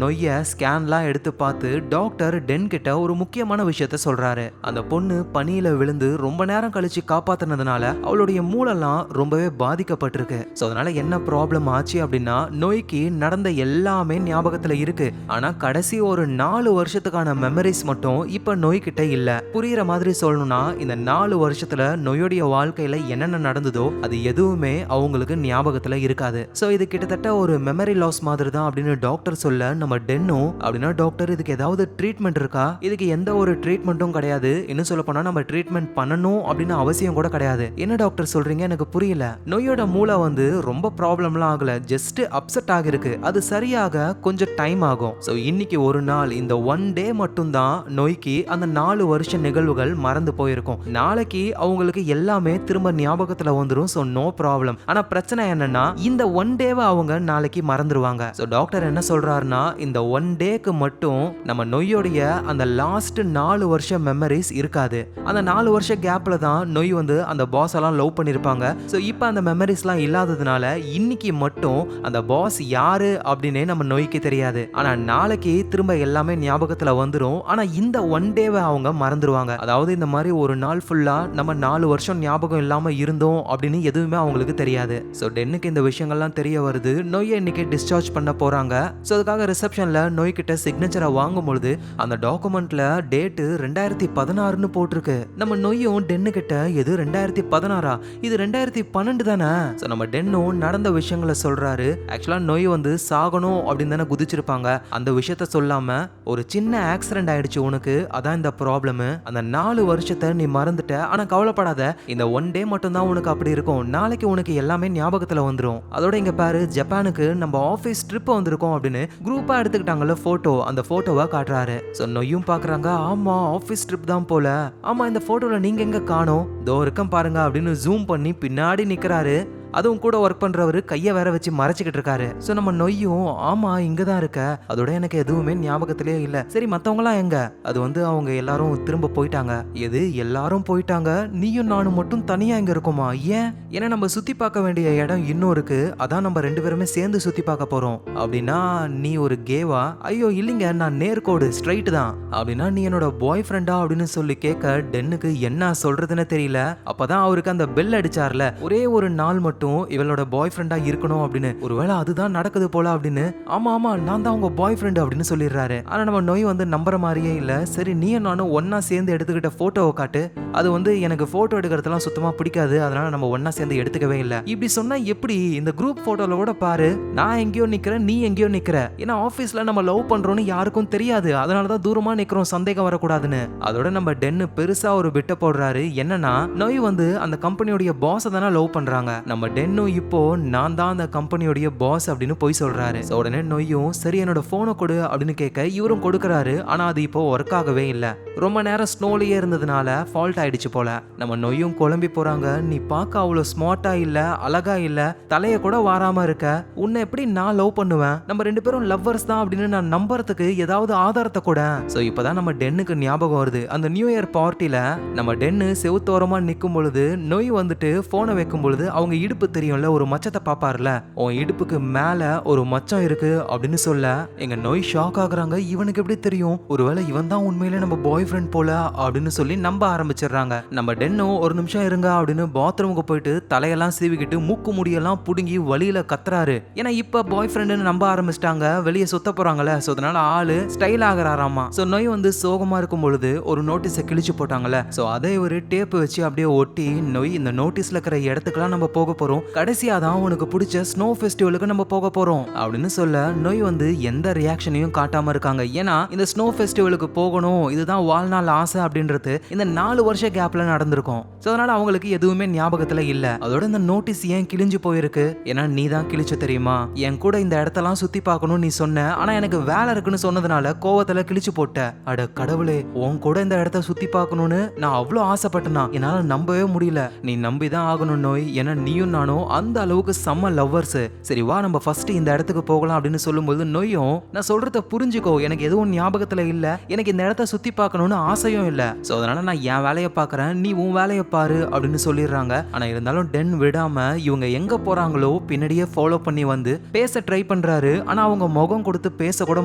நோயை ஸ்கேன்லாம் எடுத்து பார்த்து டாக்டர் டென் கிட்ட ஒரு முக்கியமான விஷயத்த சொல்றாரு. அந்த பொண்ணு பனியில விழுந்து ரொம்ப நேரம் கழிச்சு காப்பாத்தினதுனால அவளுடைய மூளைலாம் ரொம்பவே பாதிக்கப்பட்டிருக்கு. சோ அதனால என்ன ப்ராப்ளம் ஆச்சு அப்படின்னா நோய்க்கு நடந்த எல்லாமே ஞாபகத்துல இருக்கு. ஆனா கடைசி ஒரு 4 வருஷத்துக்கான மெமரிஸ் மட்டும் இப்ப நோய்கிட்ட இல்ல. புரியுற மாதிரி சொல்லணும்னா இந்த 4 வருஷத்துல நோயோடைய வாழ்க்கையில என்னென்ன நடந்ததோ அது எதுவுமே அவங்களுக்கு ஞாபகத்துல இருக்காது. சோ இது கிட்டத்தட்ட ஒரு மெமரி லாஸ் மாதிரி தான் அப்படின்னு டாக்டர் சொல்ல நம்ம டென்னும் அப்படின்னா டாக்டர் இதுக்கு ஏதாவது ட்ரீட்மெண்ட் இருக்கா, இதுக்கு எந்த ஒரு ட்ரீட்மெண்ட்டும் கிடையாது, இன்னும் சொல்ல போனா நம்ம ட்ரீட்மெண்ட் பண்ணணும் அப்படின்னு அவசியம் கூட கிடையாது, என்ன டாக்டர் சொல்றீங்க எனக்கு புரியல. நொய்யோட மூளை வந்து ரொம்ப ப்ராப்ளம்லாம் ஆகல, ஜஸ்ட் அப்செட் ஆகிருக்கு. அது சரியாக கொஞ்சம் டைம் ஆகும். ஸோ இன்னைக்கு ஒரு நாள், இந்த ஒன் டே மட்டும்தான் நொய்க்கு அந்த 4 வருஷ நிகழ்வுகள் மறந்து போயிருக்கும். நாளைக்கு அவங்களுக்கு எல்லாமே திரும்ப ஞாபகத்துல வந்துடும். So no problem. ஆனா பிரச்சனை என்னன்னா, இந்த ஒன் டேவை அவங்க நாளைக்கு மறந்துடுவாங்க. ஸோ டாக்டர் என்ன சொல்றாருன்னா, இந்த ஒன் டேக்கு மட்டும் நம்ம நொய்யோடைய அந்த லாஸ்ட் 4 வருஷம் மெமரிஸ் இருக்காது. அந்த 4 வருஷ கேப்ல தான் நொய் வந்து அந்த பாஸ் எல்லாம் லவ் பண்ணிருப்பாங்க. ஸோ இப்போ அந்த மெமரிஸ்லாம் இல்லாததுனால இன்னைக்கு மட்டும் அந்த பாஸ் யாரு அப்படின்னே நம்ம நொய்க்கு தெரியாது. ஆனா நாளைக்கு திரும்ப எல்லாமே ஞாபகத்துல வந்துடும். ஆனா இந்த ஒன் டேவை அவங்க மறந்துடுவாங்க. அதாவது இந்த மாதிரி ஒரு நாள் ஃபுல்லா நம்ம 4 வருஷம் ஞாபகம் இல்லாம இருந்தோம் அப்படின்னு எதுவுமே அவங்களுக்கு தெரியாது. ஸோ டென்னுக்கு இந்த விஷயங்கள்லாம் தெரிய வருது. நொய்யை இன்னைக்கு டிஸ்சார்ஜ் பண்ண போறாங்க. ஸோ அதுக்காக ரிசப்ஷன்ல நொய் கிட்ட சிக்னேச்சரை வாங்கும் பொழுது அந்த டாக்குமெண்ட்ல டேட்டு 2016ன்னு போட்டிருக்கு. நம்ம நொய்யும் டென்னு கிட்ட எது 2016 இது 2012 தானே. ஸோ நம்ம டென்னும் நடந்த விஷயங்களை சொல்றாரு. ஆக்சுவலா நொய் வந்து சாகணும் அப்படின்னு தானே குதிச்சிருப்பாங்க. அந்த விஷயத்த சொல்லாம ஒரு சின்ன ஆக்சிடென்ட் ஆயிடுச்சு உனக்கு, அதான் இந்த ப்ராப்ளம். அந்த 4 வருஷத்தை நீ மறந்துட்ட. ஆனா கவலைப்படாத, இந்த ஒன் டே மட்டும் தான் உனக்கு அப்படி இருக்கும். நாளைக்கு உனக்கு எல்லாமே ஞாபகத்துல வந்துடும். அதோட இங்க பாரு, ஜப்பானுக்கு நம்ம ஆபீஸ் ட்ரிப் வந்திருக்கோம் அப்படின்னு குரூப்பா எடுத்துக்கிட்டாங்கல்ல போட்டோ, அந்த போட்டோவை காட்டுறாரு. ஸோ நொய்யும் பாக்குறாங்க, ஆமா ஆபீஸ் ட்ரிப் தான் போல. ஆமா இந்த போட்டோல நீங்க எங்க காணோம், தோ இருக்கம் பாருங்க அப்படின்னு ஜூம் பண்ணி பின்னாடி நிக்கிறாரு. அதுவும் கூட ஒர்க் பண்றவரு கையை வேற வச்சு மறைச்சிக்கிட்டு இருக்காரு. சோ நம்ம நொய்யும், ஆமா இங்கதான் இருக்க, அதோட எனக்கு எதுவுமே ஞாபகத்திலே இல்ல. சரி மத்தவங்களாம் எங்க? அது வந்து அவங்க எல்லாரும் திரும்ப போயிட்டாங்க. எது எல்லாரும் போயிட்டாங்க, நீயும் நானும் மட்டும் தனியா இங்க இருக்கோமா? ஏன்? ஏன்னா நம்ம சுத்தி பார்க்க வேண்டிய இடம் இன்னும் இருக்கு, அதான் நம்ம 2 பேருமே சேர்ந்து சுத்தி பார்க்க போறோம். அப்படின்னா நீ ஒரு கேவா? ஐயோ இல்லைங்க, நான் நேர்கோடு ஸ்ட்ரைட் தான். அப்படின்னா நீ என்னோட பாய் ஃப்ரெண்டா அப்படின்னு சொல்லி கேட்க டென்னுக்கு என்ன சொல்றதுன்னு தெரியல. அப்பதான் அவருக்கு அந்த பெல் அடிச்சார்ல, ஒரே ஒரு நாள் மட்டும் இவளோட பாய் ஃப்ரெண்டா இருக்கணும் அப்படின்னு. ஒருவேளை அதுதான் நடக்குது போல அப்படின்னு. ஆமா ஆமா நான் தான் உங்க பாய் ஃப்ரெண்ட் அப்படின்னு சொல்லிடுறாரு. ஆனா நம்ம நொய் வந்து நம்புற மாதிரியே இல்ல. சரி நீயும் நானும் ஒன்னா சேர்ந்து எடுத்துக்கிட்ட போட்டோவை காட்டு. அது வந்து எனக்கு போட்டோ எடுக்கிறதுலாம் சுத்தமா பிடிக்காது, அதனால நம்ம ஒன்னா சேர்ந்து எடுத்துக்கவே இல்லை. இப்படி சொன்னா எப்படி? இந்த குரூப் போட்டோல கூட பாரு, நான் எங்கேயோ நிக்கிறேன், நீ எங்கேயோ நிக்கிற. ஏன்னா ஆபீஸ்ல நம்ம லவ் பண்றோம்னு யாருக்கும் தெரியாது, அதனாலதான் தூரமா நிக்கிறோம், சந்தேகம் வரக்கூடாதுன்னு. அதோட நம்ம டென்னு பெருசா ஒரு பிட்ட போடுறாரு. என்னன்னா நொய் வந்து அந்த கம்பெனியோட பாஸ் தானே லவ் பண்றாங்க. நம்ம டென்னும் இப்போ நான் தான் அந்த கம்பெனியோட பாஸ் அப்படின்னு போய் சொல்றாரு. உடனே நொய்யும் சரி என்னோட போனை கொடு அப்படின்னு கேட்க இவரும் கொடுக்கறாரு. ஆனா அது இப்போ ஒர்க் ஆகவே இல்ல. ரொம்ப நேரம் ஸ்னோலயே இருந்ததுனால ஃபால்ட் ஆயிடுச்சு போல. நம்ம நொய்யும் குழம்பி போறாங்க. நீ பார்க்க அவ்வளவு ஸ்மார்ட்டா இல்ல, அழகா இல்ல, தலைய கூட வாராம இருக்க, உன்னை எப்படி நான் லவ் பண்ணுவேன்? நம்ம 2 பேரும் லவ்வர்ஸ் தான் அப்படின்னு நான் நம்புறதுக்கு ஏதாவது ஆதாரத்தை கூட. சோ இப்பதான் நம்ம டென்னுக்கு ஞாபகம் வருது. அந்த நியூ இயர் பார்ட்டில நம்ம டென்னு செவுத்தோரமா நிக்கும் பொழுது நொய் வந்துட்டு போனை வைக்கும் பொழுது அவங்க இடுப்பு தெரியும்ல, ஒரு மச்சத்தை பாப்பார்ல, உன் இடுப்புக்கு மேல ஒரு மச்சம் இருக்கு அப்படின்னு சொல்ல எங்க நொய் ஷாக் ஆகுறாங்க. இவனுக்கு எப்படி தெரியும்? ஒருவேளை இவன் தான் உண்மையிலே நம்ம பாய் ஃப்ரெண்ட் போல அப்படின்னு சொல்லி நம்ப ஆரம்பிச்சிடுறாங்க. நம்ம டென்னும் ஒரு நிமிஷம் இருங்க அப்படின்னு பாத்ரூமுக்கு போயிட்டு தலையெல்லாம் சீவிக்கிட்டு மூக்கு முடியெல்லாம் புடுங்கி வழியில கத்துறாரு. ஏன்னா இப்ப பாய் ஃப்ரெண்டுன்னு நம்ப ஆரம்பிச்சிட்டாங்க, வெளியே சுத்த போறாங்கல்ல. சோ அதனால ஆளு ஸ்டைல் ஆகுறாராமா. சோ நொய் வந்து சோகமா இருக்கும் பொழுது ஒரு நோட்டீஸை கிழிச்சு போட்டாங்கல்ல. சோ அதை ஒரு டேப் வச்சு அப்படியே ஒட்டி, நொய் இந்த நோட்டீஸ்ல இருக்கிற இடத்துக்குலாம் நம்ம போக போறோம், கடைசியா தான் உனக்கு பிடிச்ச ஸ்னோ ஃபெஸ்டிவலுக்கு நம்ம போக போறோம் அப்படின்னு சொல்ல நொய் வந்து எந்த ரியாக்ஷனையும் காட்டாம இருக்காங்க. ஏன்னா இந்த ஸ்னோ ஃபெஸ்டிவலுக்கு போகணும், இதுதான் வாழ்நாள் ஆசை அப்படின்றது இந்த 4 வருஷ கேப்ல நடந்திருக்கும். சோ அதனால அவங்களுக்கு எதுவுமே ஞாபகத்துல இல்ல. அதோட இந்த நோட்டீஸ் ஏன் கிழிஞ்சு போயிருக்கு? ஏன்னா நீ தான் கிழிச்ச தெரியுமா, என் கூட இந்த இடத்தெல்லாம் சுத்தி பார்க்கணும் நீ சொன்ன, ஆனா எனக்கு வேலை இருக்குன்னு சொன்னதுனால கோவத்துல கிழிச்சு போட்ட. அட கடவுளே, உன் கூட இந்த இடத்த சுத்தி பார்க்கணும்னு நான் அவ்வளவு ஆசைப்பட்டனா, என்னால நம்பவே முடியல. நீ நம்பிதான் ஆகணும் நோய், ஏன்னா நீயும் நானும் அந்த அளவுக்கு செம்ம லவ்வர்ஸ். சரி வா நம்ம ஃபர்ஸ்ட் இந்த இடத்துக்கு போகலாம் அப்படின்னு சொல்லும்போது நொய்யும், நான் சொல்றத புரிஞ்சுக்கோ, எனக்கு எதுவும் ஞாபகத்துல இல்ல, எனக்கு இந்த இடத்த சுத்தி பார்க்கணும்னு ஆசையும் இல்ல, சோ அதனால நான் என் வேலையை பார்க்கறேன், நீ உன் வேலையை பாரு அப்படின்னு சொல்லிடுறாங்க. ஆனா இருந்தாலும் டென் விடாம இவங்க எங்க போறாங்களோ பின்னாடியே ஃபாலோ பண்ணி வந்து பேச ட்ரை பண்றாரு. ஆனா அவங்க முகம் கொடுத்து பேச கூட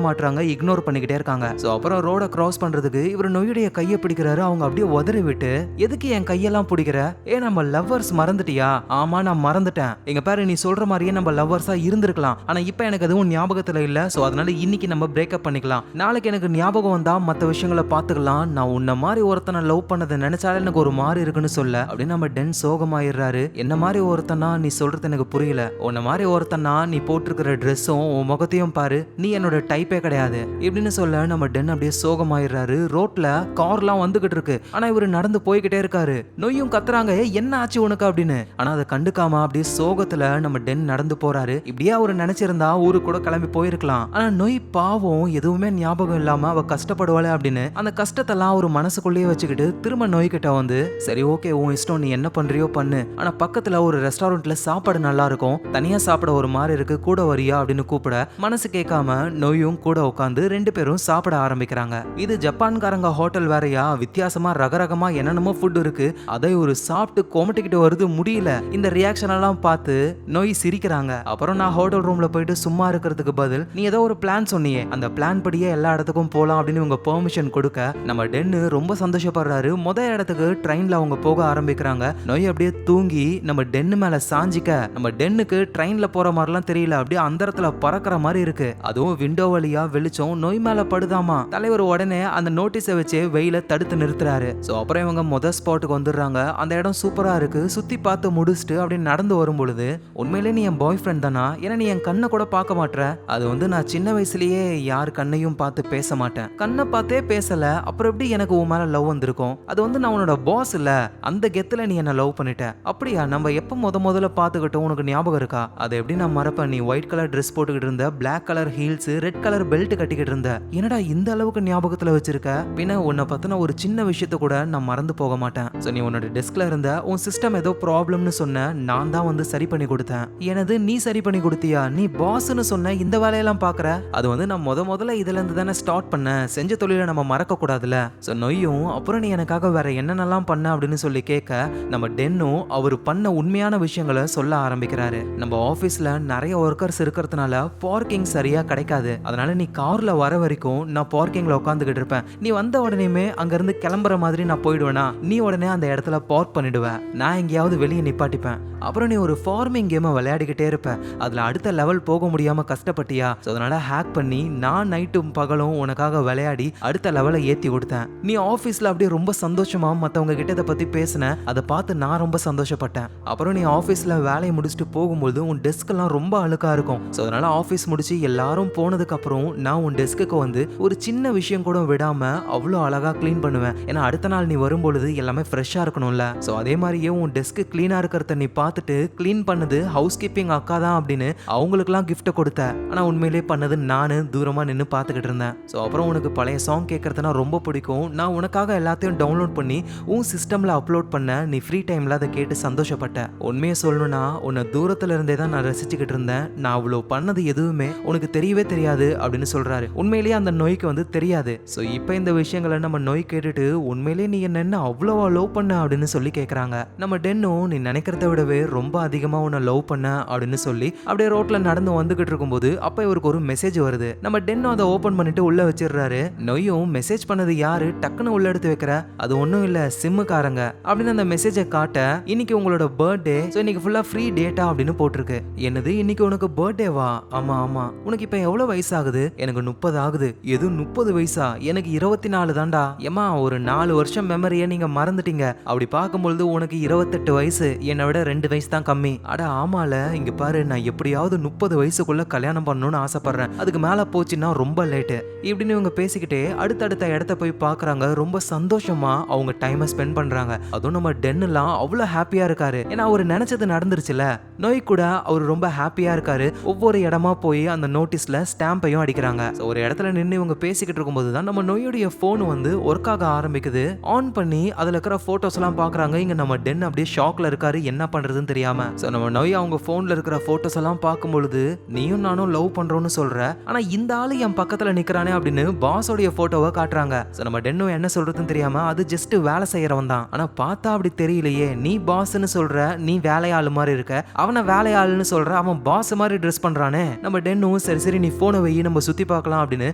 மாட்டாங்க, இக்னோர் பண்ணிக்கிட்டே இருக்காங்க. சோ அப்புறம் ரோட கிராஸ் பண்றதுக்கு இவர் நொய்யுடைய கையை பிடிக்கிறாரு. அவங்க அப்படியே உதறி விட்டு, எதுக்கு என் கையெல்லாம் பிடிக்கிற? நம்ம லவ்வர்ஸ் மறந்துட்டியா? ஆமா நான் மறந்துட்டேன். எங்க பாரு, நீ சொல்ற மாதிரியே நம்ம லவ்வர்ஸா இருந்திருக்கலாம், ஆனா இப்ப எனக்கு எதுவும் ஞாபகத்துல இல்ல. சோ அதனால இன்னைக்கு நம்ம பிரேக்கப் பண்ணிக்கலாம், நாளைக்கு எனக்கு ஞாபகம் வந்தா மத்த விஷயங்களை பாத்துக்கலாம். நான் உன்ன மாதிரி ஒருத்தனை லவ் பண்ணதை நினைச்சாலே எனக்கு ஒரு மாதிரி இருக்குன்னு சொல்ல அப்படின்னு நம்ம டென் சோகமாயிடுறாரு. என்ன மாதிரி ஒருத்தனா நீ சொல்றது எனக்கு புரியல, உன்ன மாதிரி ஒருத்தனா நீ போட்டிருக்கிற ட்ரெஸ்ஸும் உன் முகத்தையும் பாரு, நீ என்னோட டைப்பே கிடையாது இப்படின்னு சொல்ல நம்ம டென் அப்படியே சோகமாயிடுறாரு. ரோட்ல கார்லாம் வந்துகிட்டு இருக்கு, ஆனா இவரு நடந்து போய்கிட்டே இருக்காரு. நொய்யும் கத்துறாங்க, என்ன ஆச்சு உனக்கு அப்படின்னு. ஆனா அதை கண்டுக்காம கண்டுக்காம அப்படியே சோகத்துல நம்ம டென் நடந்து போறாரு. இப்படியே அவரு நினைச்சிருந்தா ஊருக்கு கூட கிளம்பி போயிருக்கலாம். ஆனா நொய் பாவம் எதுவுமே ஞாபகம் இல்லாம அவ கஷ்டப்படுவாளே அப்படின்னு அந்த கஷ்டத்தெல்லாம் ஒரு மனசுக்குள்ளேயே வச்சுக்கிட்டு திரும்ப நொய் கிட்ட வந்து, சரி ஓகே உன் இஷ்டம், நீ என்ன பண்றியோ பண்ணு, ஆனா பக்கத்துல ஒரு ரெஸ்டாரண்ட்ல சாப்பாடு நல்லா இருக்கும், தனியா சாப்பிட ஒரு மாதிரி இருக்கு, கூட வரியா அப்படின்னு கூப்பிட மனசு கேட்காம நொய்யும் கூட உட்காந்து 2 பேரும் சாப்பிட ஆரம்பிக்கிறாங்க. இது ஜப்பான்காரங்க ஹோட்டல் வேறையா, வித்தியாசமா ரகரகமா என்னென்னமோ ஃபுட் இருக்கு, அதை ஒரு சாப்பிட்டு கொமட்டிக்கிட்டு வருது, முடியல. இந்த ரியாக்ஷன் எல்லாம் பார்த்து நொய் சிரிக்கிறாங்க. அப்புறம் நான் ஹோட்டல் ரூம்ல போயிட்டு சும்மா இருக்கிறதுக்கு பதில் நீ ஏதோ ஒரு பிளான் சொன்னியே, அந்த பிளான் படியே எல்லா இடத்துக்கும் போலாம் அப்படின்னு இவங்க பெர்மிஷன் கொடுக்க நம்ம டென்னு ரொம்ப சந்தோஷப்படுறாரு. முதல் இடத்துக்கு ட்ரெயின்ல அவங்க போக ஆரம்பிக்கிறாங்க. நொய் அப்படியே தூங்கி நம்ம டென்னு மேல சாஞ்சிக்க நம்ம டென்னுக்கு ட்ரெயின்ல போற மாதிரிலாம் தெரியல, அப்படியே அந்த இடத்துல பறக்கிற மாதிரி இருக்கு. அதுவும் விண்டோ வழியா வெளிச்சம் நொய் மேல படுதாமா. தலைவர் உடனே அந்த நோட்டீஸை வச்சு வெயில தடுத்து நிறுத்துறாரு. சோ அப்புறம் இவங்க முதல் ஸ்பாட்டுக்கு வந்துடுறாங்க. அந்த இடம் சூப்பரா இருக்கு. சுத்தி பார்த்து முடிச்சுட்டு அப்படியே நடந்து வரும் பொழுது, உண்மையிலே நீ என் பாய் ஃப்ரெண்ட் தானா, ஏன்னா நீ என் கண்ணை கூட பார்க்க மாட்ற, அது வந்து நான் சின்ன வயசுலயே யார் கண்ணையும் பார்த்து பேச மாட்டேன், கண்ணை பார்த்தே பேசல, அப்புறம் எப்படி எனக்கு உன் மேல லவ் வந்திருக்கும், அது வந்து நான் உன்னோட பாஸ் இல்ல, அந்த கெத்துல நீ என்ன லவ் பண்ணிட்ட, அப்படியா, நம்ம எப்ப முதல்ல பார்த்துக்கிட்டோம் உனக்கு ஞாபகம் இருக்கா, அது எப்படி நான் மறப்பேன், நீ ஒயிட் கலர் ட்ரெஸ் போட்டுக்கிட்டு இருந்த, black colour heels, red colour belt கட்டிக்கிட்டு இருந்த, என்னடா இந்த அளவுக்கு ஞாபகத்துல வச்சிருக்க, பின்ன உன்னை பத்தின ஒரு சின்ன விஷயத்த கூட நான் மறந்து போக மாட்டேன். சோ நீ உன்னோட டெஸ்க்ல இருந்த உன் சிஸ்டம் ஏதோ ப்ராப்ளம்னு சொன்ன, நான் தான் வந்து சரி பண்ணி கொடுத்தேன். எனது நீ சரி பண்ணி கொடுத்தியா, நீ பாஸ்னு சொன்ன, இந்த வேலையெல்லாம் பாக்குற, அது வந்து நான் முதல்ல இதுல இருந்து தானே ஸ்டார்ட் பண்ண, செஞ்ச தொழிலை நம்ம மறக்க கூடாதுல. சோ நொய்யும் அப்புறம் நீ எனக்காக வேற என்னென்னலாம் பண்ண அப்படின்னு சொல்லி கேட்க, நம்ம டென்னும் அவர் பண்ண உண்மையான விஷயங்களை சொல்ல ஆரம்பிக்கிறாரு. நம்ம ஆபீஸ்ல நிறைய ஒர்க்கர்ஸ் இருக்கிறதுனால பார்க்கிங் சரியா கிடைக்காது, அதனால நீ கார்ல வர வரைக்கும் நான் பார்க்கிங்ல உட்காந்துக்கிட்டு இருப்பேன், நீ வந்த உடனேயுமே அங்க இருந்து கிளம்புற மாதிரி நான் போயிடுவேனா, நீ உடனே அந்த இடத்துல பார்க் பண்ணிடுவேன், நான் எங்கேயாவது வெளியே நிப்பாட்டிப்பேன், அப்புறம் நீ ஒரு ஃபார்மிங் கேமை விளையாடிக்கிட்டே இருப்ப, அதுல அடுத்த லெவல் போக முடியாம கஷ்டப்பட்டியா, அதனால ஹேக் பண்ணி நான் நைட்டும் பகலும் உனக்காக விளையாடி அடுத்த லெவலை ஏத்தி கொடுத்தேன், நீ ஆபீஸ்ல அப்படியே ரொம்ப சந்தோஷமா மத்தவங்க கிட்ட இதை பத்தி பேசின, அதை பார்த்து நான் ரொம்ப சந்தோஷப்பட்டேன். அப்புறம் நீ ஆபீஸ்ல வேலையை முடிச்சுட்டு போகும்போது உன் டெஸ்க் எல்லாம் ரொம்ப அழுக்கா இருக்கும், அதனால ஆபீஸ் முடிச்சு எல்லாரும் போனதுக்கு அப்புறம் நான் உன் டெஸ்க்கு வந்து ஒரு சின்ன விஷயம் கூட விடாம அவ்வளோ அழகா கிளீன் பண்ணுவேன், ஏன்னா அடுத்த நாள் நீ வரும்பொழுது எல்லாமே ஃப்ரெஷ்ஷா இருக்கணும்ல. சோ அதே மாதிரியே உன் டெஸ்க் கிளீனா இருக்கிறத நீ பார்த்துட்டு கிளீன் பண்ணது ஹவுஸ் கீப்பிங் அக்கா தான் அப்படின்னு அவங்களுக்குலாம் கிஃப்ட் கொடுத்த, ஆனா உண்மையிலேயே பண்ணது நானு தூரமா நின்று பார்த்துக்கிட்டு இருந்தேன். ஸோ அப்புறம் உனக்கு பழைய சாங் கேட்கறதுனா ரொம்ப பிடிக்கும், நான் உனக்காக எல்லாத்தையும் டவுன்லோட் பண்ணி உன் சிஸ்டம்ல அப்லோட் பண்ண, நீ ஃப்ரீ டைம்ல அதை கேட்டு சந்தோஷப்பட்ட, உண்மையை சொல்லணும்னா உன்னை தூரத்துல இருந்தே தான் நான் ரசிச்சுக்கிட்டு இருந்தேன், நான் அவ்வளோ பண்ணது எதுவுமே உனக்கு தெரியவே தெரியாது அப்படின்னு சொல்றாரு. உண்மையிலேயே அந்த நோய்க்கு வந்து தெரியாது. ஸோ இப்போ இந்த விஷயங்களை நம்ம நோய் கேட்டுட்டு உண்மையிலேயே நீ என்ன அவ்வளோவா லவ் பண்ண அப்படின்னு சொல்லி கேட்குறாங்க. நம்ம டென்னும் நீ நினைக்கிறத விடவே ரொம்ப அதிகமாக உன்னை லவ் பண்ண அப்படின்னு சொல்லி அப்படியே ரோட்ல நடந்து வந்துகிட்டு இருக்கும்போது அப்போ இவருக்கு ஒரு மெசேஜ் வருது. நம்ம டென்னும் அதை ஓப்பன் பண்ணிட்டு உள்ள வச்சிடுறாரு. நொய்யும் மெசேஜ் பண்ணது யாரு, டக்குன்னு உள்ள எடுத்து வைக்கிற, அது ஒன்றும் இல்லை சிம்முக்காரங்க அப்படின்னு அந்த மெசேஜை காட்ட, இன்னைக்கு உங்களோட பர்த்டே, ஸோ இன்னைக்கு ஃபுல்லா ஃப்ரீ டேட்டா அப்படின்னு போட்டிருக்கு. என்னது இன்னைக்கு உனக்கு பர்த்டேவா, ஆமா ஆமா, உனக்கு இப்போ எவ்வளோ வயசு ஆகுது, எனக்கு 30 ஆகுது, எது 30 வயசா, எனக்கு 24 தான்டா, ஏமா ஒரு 4 வருஷம் மெமரியை நீங்க மறந்துட்டீங்க, அப்படி பார்க்கும்பொழுது உனக்கு 28 வயசு, என்னை விட 2 வயசு தான் கம்மி, அட ஆமால இங்க பாரு, நான் எப்படியாவது 30 வயசுக்குள்ள கல்யாணம் பண்ணணும்னு ஆசைப்படுறேன், அதுக்கு மேல போச்சுன்னா ரொம்ப லேட்டு இப்படின்னு இவங்க பேசிக்கிட்டே அடுத்தடுத்த இடத்த போய் பாக்குறாங்க. ரொம்ப சந்தோஷமா அவங்க டைமை ஸ்பெண்ட் பண்றாங்க. அதுவும் நம்ம டென்னுலாம் அவ்வளவு ஹாப்பியா இருக்காரு, ஏன்னா அவர் நினைச்சது நடந்துருச்சுல. நோய் கூட அவர் ரொம்ப ஹாப்பியா இருக்காரு. ஒவ்வொரு இடமா போய் அந்த நோட்டீஸ்ல ஸ்டாம்பையும் அடிக்கிறாங்க. ஒரு இடத்துல நின்று இவங்க பேசிக்கிட்டு இருக்கும்போது தான் நம்ம நோயுடைய போன் வந்து ஒர்க் ஆக ஆரம்பிக்குது. ஆன் பண்ணி அதுல இருக்கிற போட்டோஸ் எல்லாம் பாக்குறாங்க. இங்க நம்ம டென் அப்படியே ஷாக்ல இருக்காரு, என்ன பண்றதுன்னு தெரியாம. சோ நம்ம நோய் அவங்க போன்ல இருக்கிற போட்டோஸ் எல்லாம் பார்க்கும் பொழுது, நீயும் நானும் லவ் பண்றோம்னு சொல்ற, ஆனா இந்த ஆளு என் பக்கத்துல நிக்கிறானே அப்படின்னு பாஸோடைய போட்டோவை காட்டுறாங்க. சோ நம்ம டென்னும் என்ன சொல்றதுன்னு தெரியாம, அது ஜஸ்ட் வேலை செய்யறவன் தான், ஆனா பார்த்தா அப்படி தெரியலையே, நீ பாஸ்ன்னு சொல்ற, நீ வேலையாளு மாதிரி இருக்க, அவனை வேலையாளுன்னு சொல்ற, அவன் பாஸ் மாதிரி ட்ரெஸ் பண்றானே. நம்ம டென்னும் சரி சரி நீ போனை வை, நம்ம சுத்தி பார்க்கலாம் அப்படின்னு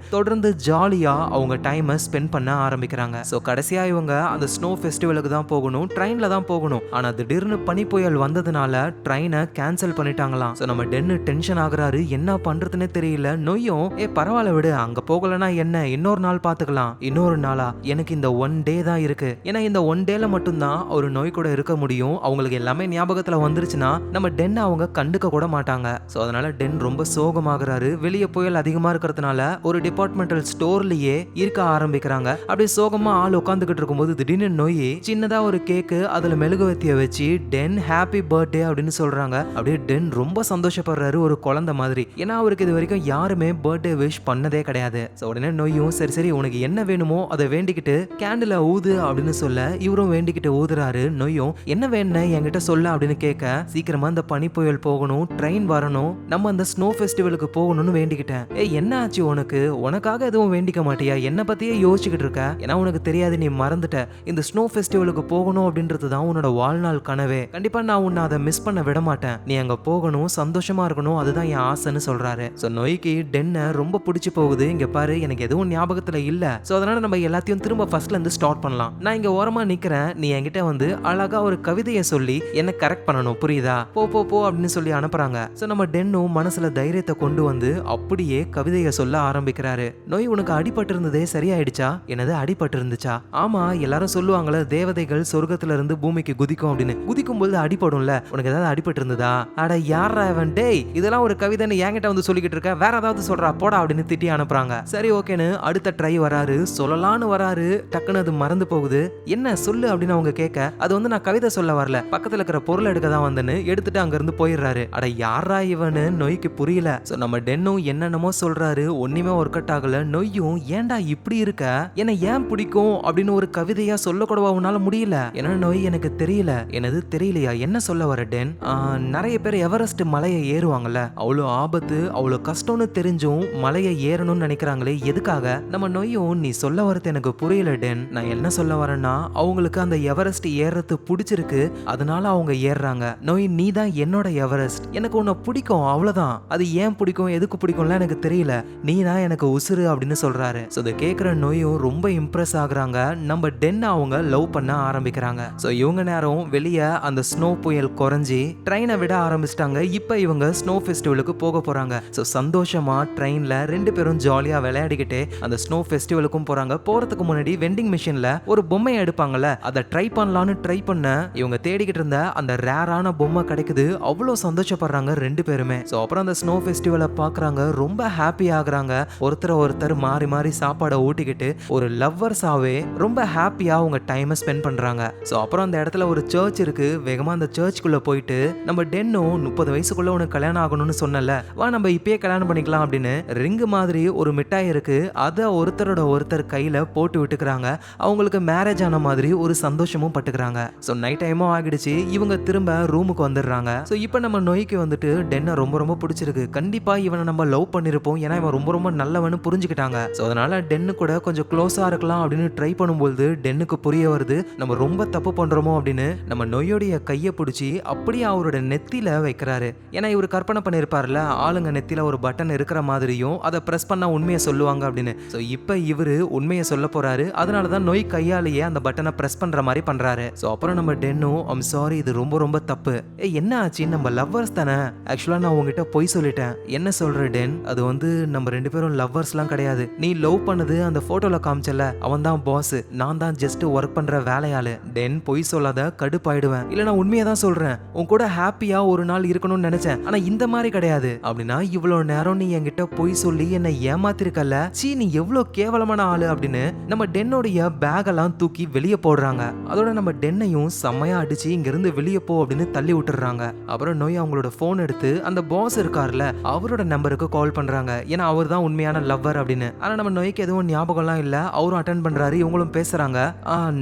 தொடர்ந்து ஜாலியா அவங்க டைமை ஸ்பெண்ட் பண்ண ஆரம்பிக்கிறாங்க. சோ கடைசியா இவங்க அந்த ஸ்னோ ஃபெஸ்டிவலுக்கு தான் போகணும், ட்ரெயின்ல தான் போகணும். ஆனா திடீர்னு பனி புயல் வந்ததுனால ட்ரெயினை கேன்சல் பண்ணிட்டாங்களாம். சோ நம்ம டென்னு டென்ஷன் ஆகுறாரு, என்ன பண்றதுன்னே தெரியல. நொய்யும் பரவாயில்ல விடு, அங்க போகலன்னா என்ன, இன்னொரு நாள் பாத்துக்கலாம். இன்னொரு நாளா, எனக்கு இந்த 1 டே தான் இருக்கு, ஏன்னா இந்த 1 டேல மட்டும்தான் ஒரு நோய் கூட இருக்க முடியும். அவங்களுக்கு எல்லாமே ஞாபகத்துல வந்துருச்சுன்னா நம்ம டென் அவங்க கண்டுக்க கூட மாட்டாங்க. சோ அதனால டென் ரொம்ப சோகமாகறாரு. வெளியே புயல் அதிகமா இருக்கிறதுனால ஒரு டிபார்ட்மெண்டல் ஸ்டோர்லயே இருக்க ஆரம்பிக்கிறாங்க. அப்படியே சோகமா ஆள் உட்காந்துக்கிட்டு இருக்கும்போது திடீர்னு நோய் சின்னதா ஒரு கேக்கு, அதுல மெழுகுவத்திய வச்சு டென் ஹாப்பி பர்த்டே அப்படின்னு சொல்றாங்க. அப்படியே டென் ரொம்ப சந்தோஷப்படுறாரு ஒரு குழந்தை மாதிரி. ஏன்னா அவருக்கு இது வரைக்கும் யாருமே பர்த்டே விஷ் பண்ணதே கிடையாது. உடனே நொய்யும் சரி சரி உனக்கு என்ன வேணுமோ அதை வேண்டிக்கிட்டு கேண்டில ஊது அப்படின்னு சொல்ல இவரும் வேண்டிக்கிட்டு ஊதுறாரு. நொய்யும் என்ன வேணும் என்கிட்ட சொல்ல அப்படின்னு கேட்க சீக்கிரமா அந்த பனி புயல் போகணும், ட்ரெயின் வரணும், நம்ம அந்த ஸ்னோ ஃபெஸ்டிவலுக்கு போகணும்னு வேண்டிக்கிட்டேன். என்ன ஆச்சு உனக்காக எதுவும் வேண்டிக்க மாட்டியா? என்ன பத்தியே யோசிச்சுக்கிட்டு இருக்க? ஏன்னா உனக்கு தெரியாது, நீ மறந்துட்ட. இந்த ஸ்னோ ஃபெஸ்டிவலுக்கு போகணும் அப்படின்றது தான் உன்னோட வாழ்நாள் கனவே. கண்டிப்பா நான் உன்னை அதை மிஸ் பண்ண விட மாட்டேன். நீ அங்க போகணும், சந்தோஷமா இருக்கணும், அதுதான் என் ஆசைன்னு சொல்றாரு. சோ நொய்க்கு டென்னை ரொம்ப பிடிச்சு போகுது. இங்க பாரு எனக்கு எதுவும் ஞாபகத்துல இல்ல, சோ அதனால நம்ம எல்லாத்தையும் திரும்ப ஃபர்ஸ்ட்ல இருந்து ஸ்டார்ட் பண்ணலாம். நான் இங்க ஓரமா நிக்கிறேன், நீ என்கிட்ட வந்து அழகா ஒரு கவிதையை சொல்லி என்ன கரெக்ட் பண்ணணும், புரியுதா? போ போ போ அப்படின்னு சொல்லி அனுப்புறாங்க. சோ நம்ம டென்னும் மனசுல தைரியத்தை கொண்டு வந்து அப்படியே கவிதையை சொல்ல ஆரம்பிக்கிறாரு. நொய் உனக்கு அடிபட்டு இருந்ததே சரியாயிடுச்சா? என்னது அடிபட்டு இருந்துச்சா? ஆமா, எல்லாரும் சொல்லுவாங்கல்ல தேவதைகள் சொர்க்கத்துல இருந்து பூமிக்கு குதிக்கும் அப்படின்னு. குதிக்கும் போது அடிபடும்ல, உனக்கு ஏதாவது அடிபட்டு இருந்ததா? அட யாரா அவன்? டேய் இதெல்லாம் ஒரு கவிதைன்னு என்கிட்ட வந்து சொல்லிக்கிட்டு இருக்க, வேற ஏதாவது சொல்றா போடா அப்படின்னு திட்டி அனுப்புறாங்க. சரி ஓகேன்னு அடுத்த ட்ரை வராரு, சொல்லலான்னு வராரு, டக்குன்னு அது மறந்து போகுது. என்ன சொல்லு அப்படின்னு அவங்க கேட்க அது வந்து நான் கவிதை சொல்ல வரல, பக்கத்துல இருக்கிற பொருள் எடுக்க தான் வந்தேன்னு எடுத்துட்டு அங்க இருந்து போயிடுறாரு. அட யாரா இவனு நொய்க்கு புரியல. சோ நம்ம டென்னும் என்னென்னமோ சொல்றாரு, ஒண்ணுமே ஒர்க் அவுட் ஆகல. நொய்யும் ஏன்டா இப்படி இருக்க, என்ன ஏன் பிடிக்கும் அப்படின்னு ஒரு கவிதையா சொல்ல கூடவா உன்னால முடியல? ஏன்னா நொய் எனக்கு தெரியல. எனது தெரியலையா? என்ன சொல்ல வர டென்? நிறைய பேர் எவரெஸ்ட் மலையை ஏறுவாங்கல்ல, அவ்வளோ ஆபத்து அவ்வளோ கஷ்டம்னு தெரிஞ்சும் மலையை ஏறணும்னு நினைக்கிறாங்களே, எதுக்காக? நம்ம நொய்யும் நீ சொல்ல வரது எனக்கு புரியல டென். நான் என்ன சொல்ல வரேன்னா அவங்களுக்கு அந்த எவரெஸ்ட் ஏறது பிடிச்சிருக்கு, அதனால அவங்க ஏறுறாங்க. நொய் நீ தான் என்னோட எவரெஸ்ட், எனக்கு உன்னை பிடிக்கும் அவ்வளவுதான். அது ஏன் பிடிக்கும் எதுக்கு பிடிக்கும்லாம் எனக்கு தெரியல, நீ தான் எனக்கு உசுறு அப்படின்னு சொல்றாரு. சோ இதை கேட்கிற நொய்யும் ரொம்ப இம்ப்ரெஸ் ஆகுறாங்க. நம்ம டென் அவங்க லவ் பண்ண ஆரம்பிக்கிறாங்க. சோ இவங்க நேரம் வெளியே அந்த ஸ்னோ புயல் குறைஞ்சி ட்ரெயினை விட ஆரம்பிச்சிட்டாங்க. இப்போ இவங்க ஸ்னோ ஃபெஸ்டிவலுக்கு போக போறாங்க. சோ சந்தோஷமா ட்ரெயின்ல ரெண்டு பேரும் ஜாலியா விளையாடிக்கிட்டு அந்த ஸ்னோ ஃபெஸ்டிவலுக்கும் போறாங்க. போறதுக்கு முன்னாடி வெண்டிங் மிஷின்ல ஒரு பொம்மையை எடுப்பாங்கல்ல, அதை ட்ரை பண்ணலான்னு ட்ரை பண்ண இவங்க தேடிக்கிட்டு இருந்த அந்த ரேரான பொம்மை கிடைக்குது. அவ்வளோ சந்தோஷப்படுறாங்க ரெண்டு பேருமே. சோ அப்புறம் அந்த ஸ்னோ ஃபெஸ்டிவலை பாக்குறாங்க, ரொம்ப ஹாப்பி ஆகுறாங்க. ஒருத்தர் மாறி மாறி சாப்பாடை ஊட்டிக்கிட்டு ஒரு லவ்வர்ஸாவே ரொம்ப ஹாப்பியா அவங்க டைமை ஸ்பெண்ட் பண்றாங்க. சோ அப்புறம் அந்த இடத்துல ஒரு சர்ச் இருக்கு. வேகமா அந்த சர்ச்சுக்குள்ள போயிட்டு நம்ம டென்னும் 30 வயசுக்குள்ள உனக்கு கல்யாணம் ஆகணும்னு சொன்னல, வா நம்ம இப்பயே கல்யாணம் பண்ணிக்கலாம் அப்படின்னு ரிங் மாதிரி ஒரு மிட்டாய் இருக்கு, அதை ஒருத்தர் கையில போட்டு விட்டுக்கிறாங்க. அவங்களுக்கு மேரேஜ் ஆன மாதிரி ஒரு சந்தோஷமும் பட்டுக்கிறாங்க. சோ நைட் டைமும் ஆகிடுச்சு, இவங்க திரும்ப ரூமுக்கு வந்துடுறாங்க. சோ இப்போ நம்ம நொய்க்கு வந்துட்டு டென்னை ரொம்ப ரொம்ப பிடிச்சிருக்கு. கண்டிப்பா இவனை நம்ம லவ் பண்ணிருப்போம், ஏன்னா இவன் ரொம்ப ரொம்ப நல்லவன்னு புரிஞ்சுக்கிட்டாங்க. சோ அதனால டென்னு கூட கொஞ்சம் க்ளோஸா இருக்கலாம் அப்படின்னு ட்ரை பண்ணும்போது டென்னுக்கு புரிய வருது நம்ம ரொம்ப தப்பு பண்றோமோ அப்படின்னு. நம்ம நொய்யோடைய கையை பிடிச்சி அப்படியே அவரோட நெத்தியில வைக்கிறாரு. ஏன்னா இவர் கற்பனை பண்ணிருப்பார்ல ஆளுங்க நெத்தியில ஒரு பட்டன் இருக்கிற மாதிரியும் அதை பிரஸ் பண்ணா உண்மையை சொல்லுவாங்க அப்படின்னு. சோ இப்போ இவரு உண்மையை சொல்ல போறாரு, அதனாலதான் நொய் கையாலேயே அந்த பட்டனை பிரஸ் பண்ற மாதிரி பண்றாரு. சோ அப்புறம் நம்ம டென்னும் ஐம் சாரி இது ரொம்ப ரொம்ப தப்பு. என்ன ஆச்சு, நம்ம லவ்வர்ஸ் தானே, ஆக்சுவலா நான் உங்ககிட்ட பொய் சொல்லிட்டேன். என்ன சொல்ற டென், அது வந்து நம்ம ரெண்டு பேரும் லவ்வர்ஸ்லாம் கிடையாது. நீ லவ் பண்ணது அந்த போட்டோல காமிச்சல அவன் தான் பாஸ், நான் தான் ஜஸ்ட் ஒர்க் பண்ற வேலையாளு. டென் பொய் சொல்லாத, கடுப்பாயிடுவேன். இல்ல நான் உண்மையா தான் சொல்றேன், உன் கூட ஹாப்பியா ஒரு நாள் இருக்கணும்னு நினைச்சேன், ஆனா இந்த மாதிரி கிடையாது. அப்படின்னா இவ்வளவு நேரம் நீ என்கிட்ட பொய் சொல்லி என்னை ஏமாத்திருக்கல, சீ நீ எவ்வளவு கேவலமான ஆளு அப்படின்னு நம்ம டென்னோடைய பேக் எல்லாம் தூக்கி வெளியே போடுறாங்க. அதோட நம்ம டென்னையும் செம்மையா அடிச்சு இங்க இருந்து வெளியே போ அப்படின்னு தள்ளி விட்டுறாங்க. அப்புறம் நொய் அவங்களோட போன் எடுத்து அந்த பாஸ் இருக்கார்ல அவரோட நம்பருக்கு கால் பண்றாங்க, ஏன்னா அவர் தான் உண்மையான லவ்வர் அப்படின்னு. ஆனா நம்ம நொய்க்கு எதுவும் ஞாபகம்லாம் இல்ல, அவரும் அட்டென்ட் பண்றாரு, இவங்களும் பேசுறாங்க.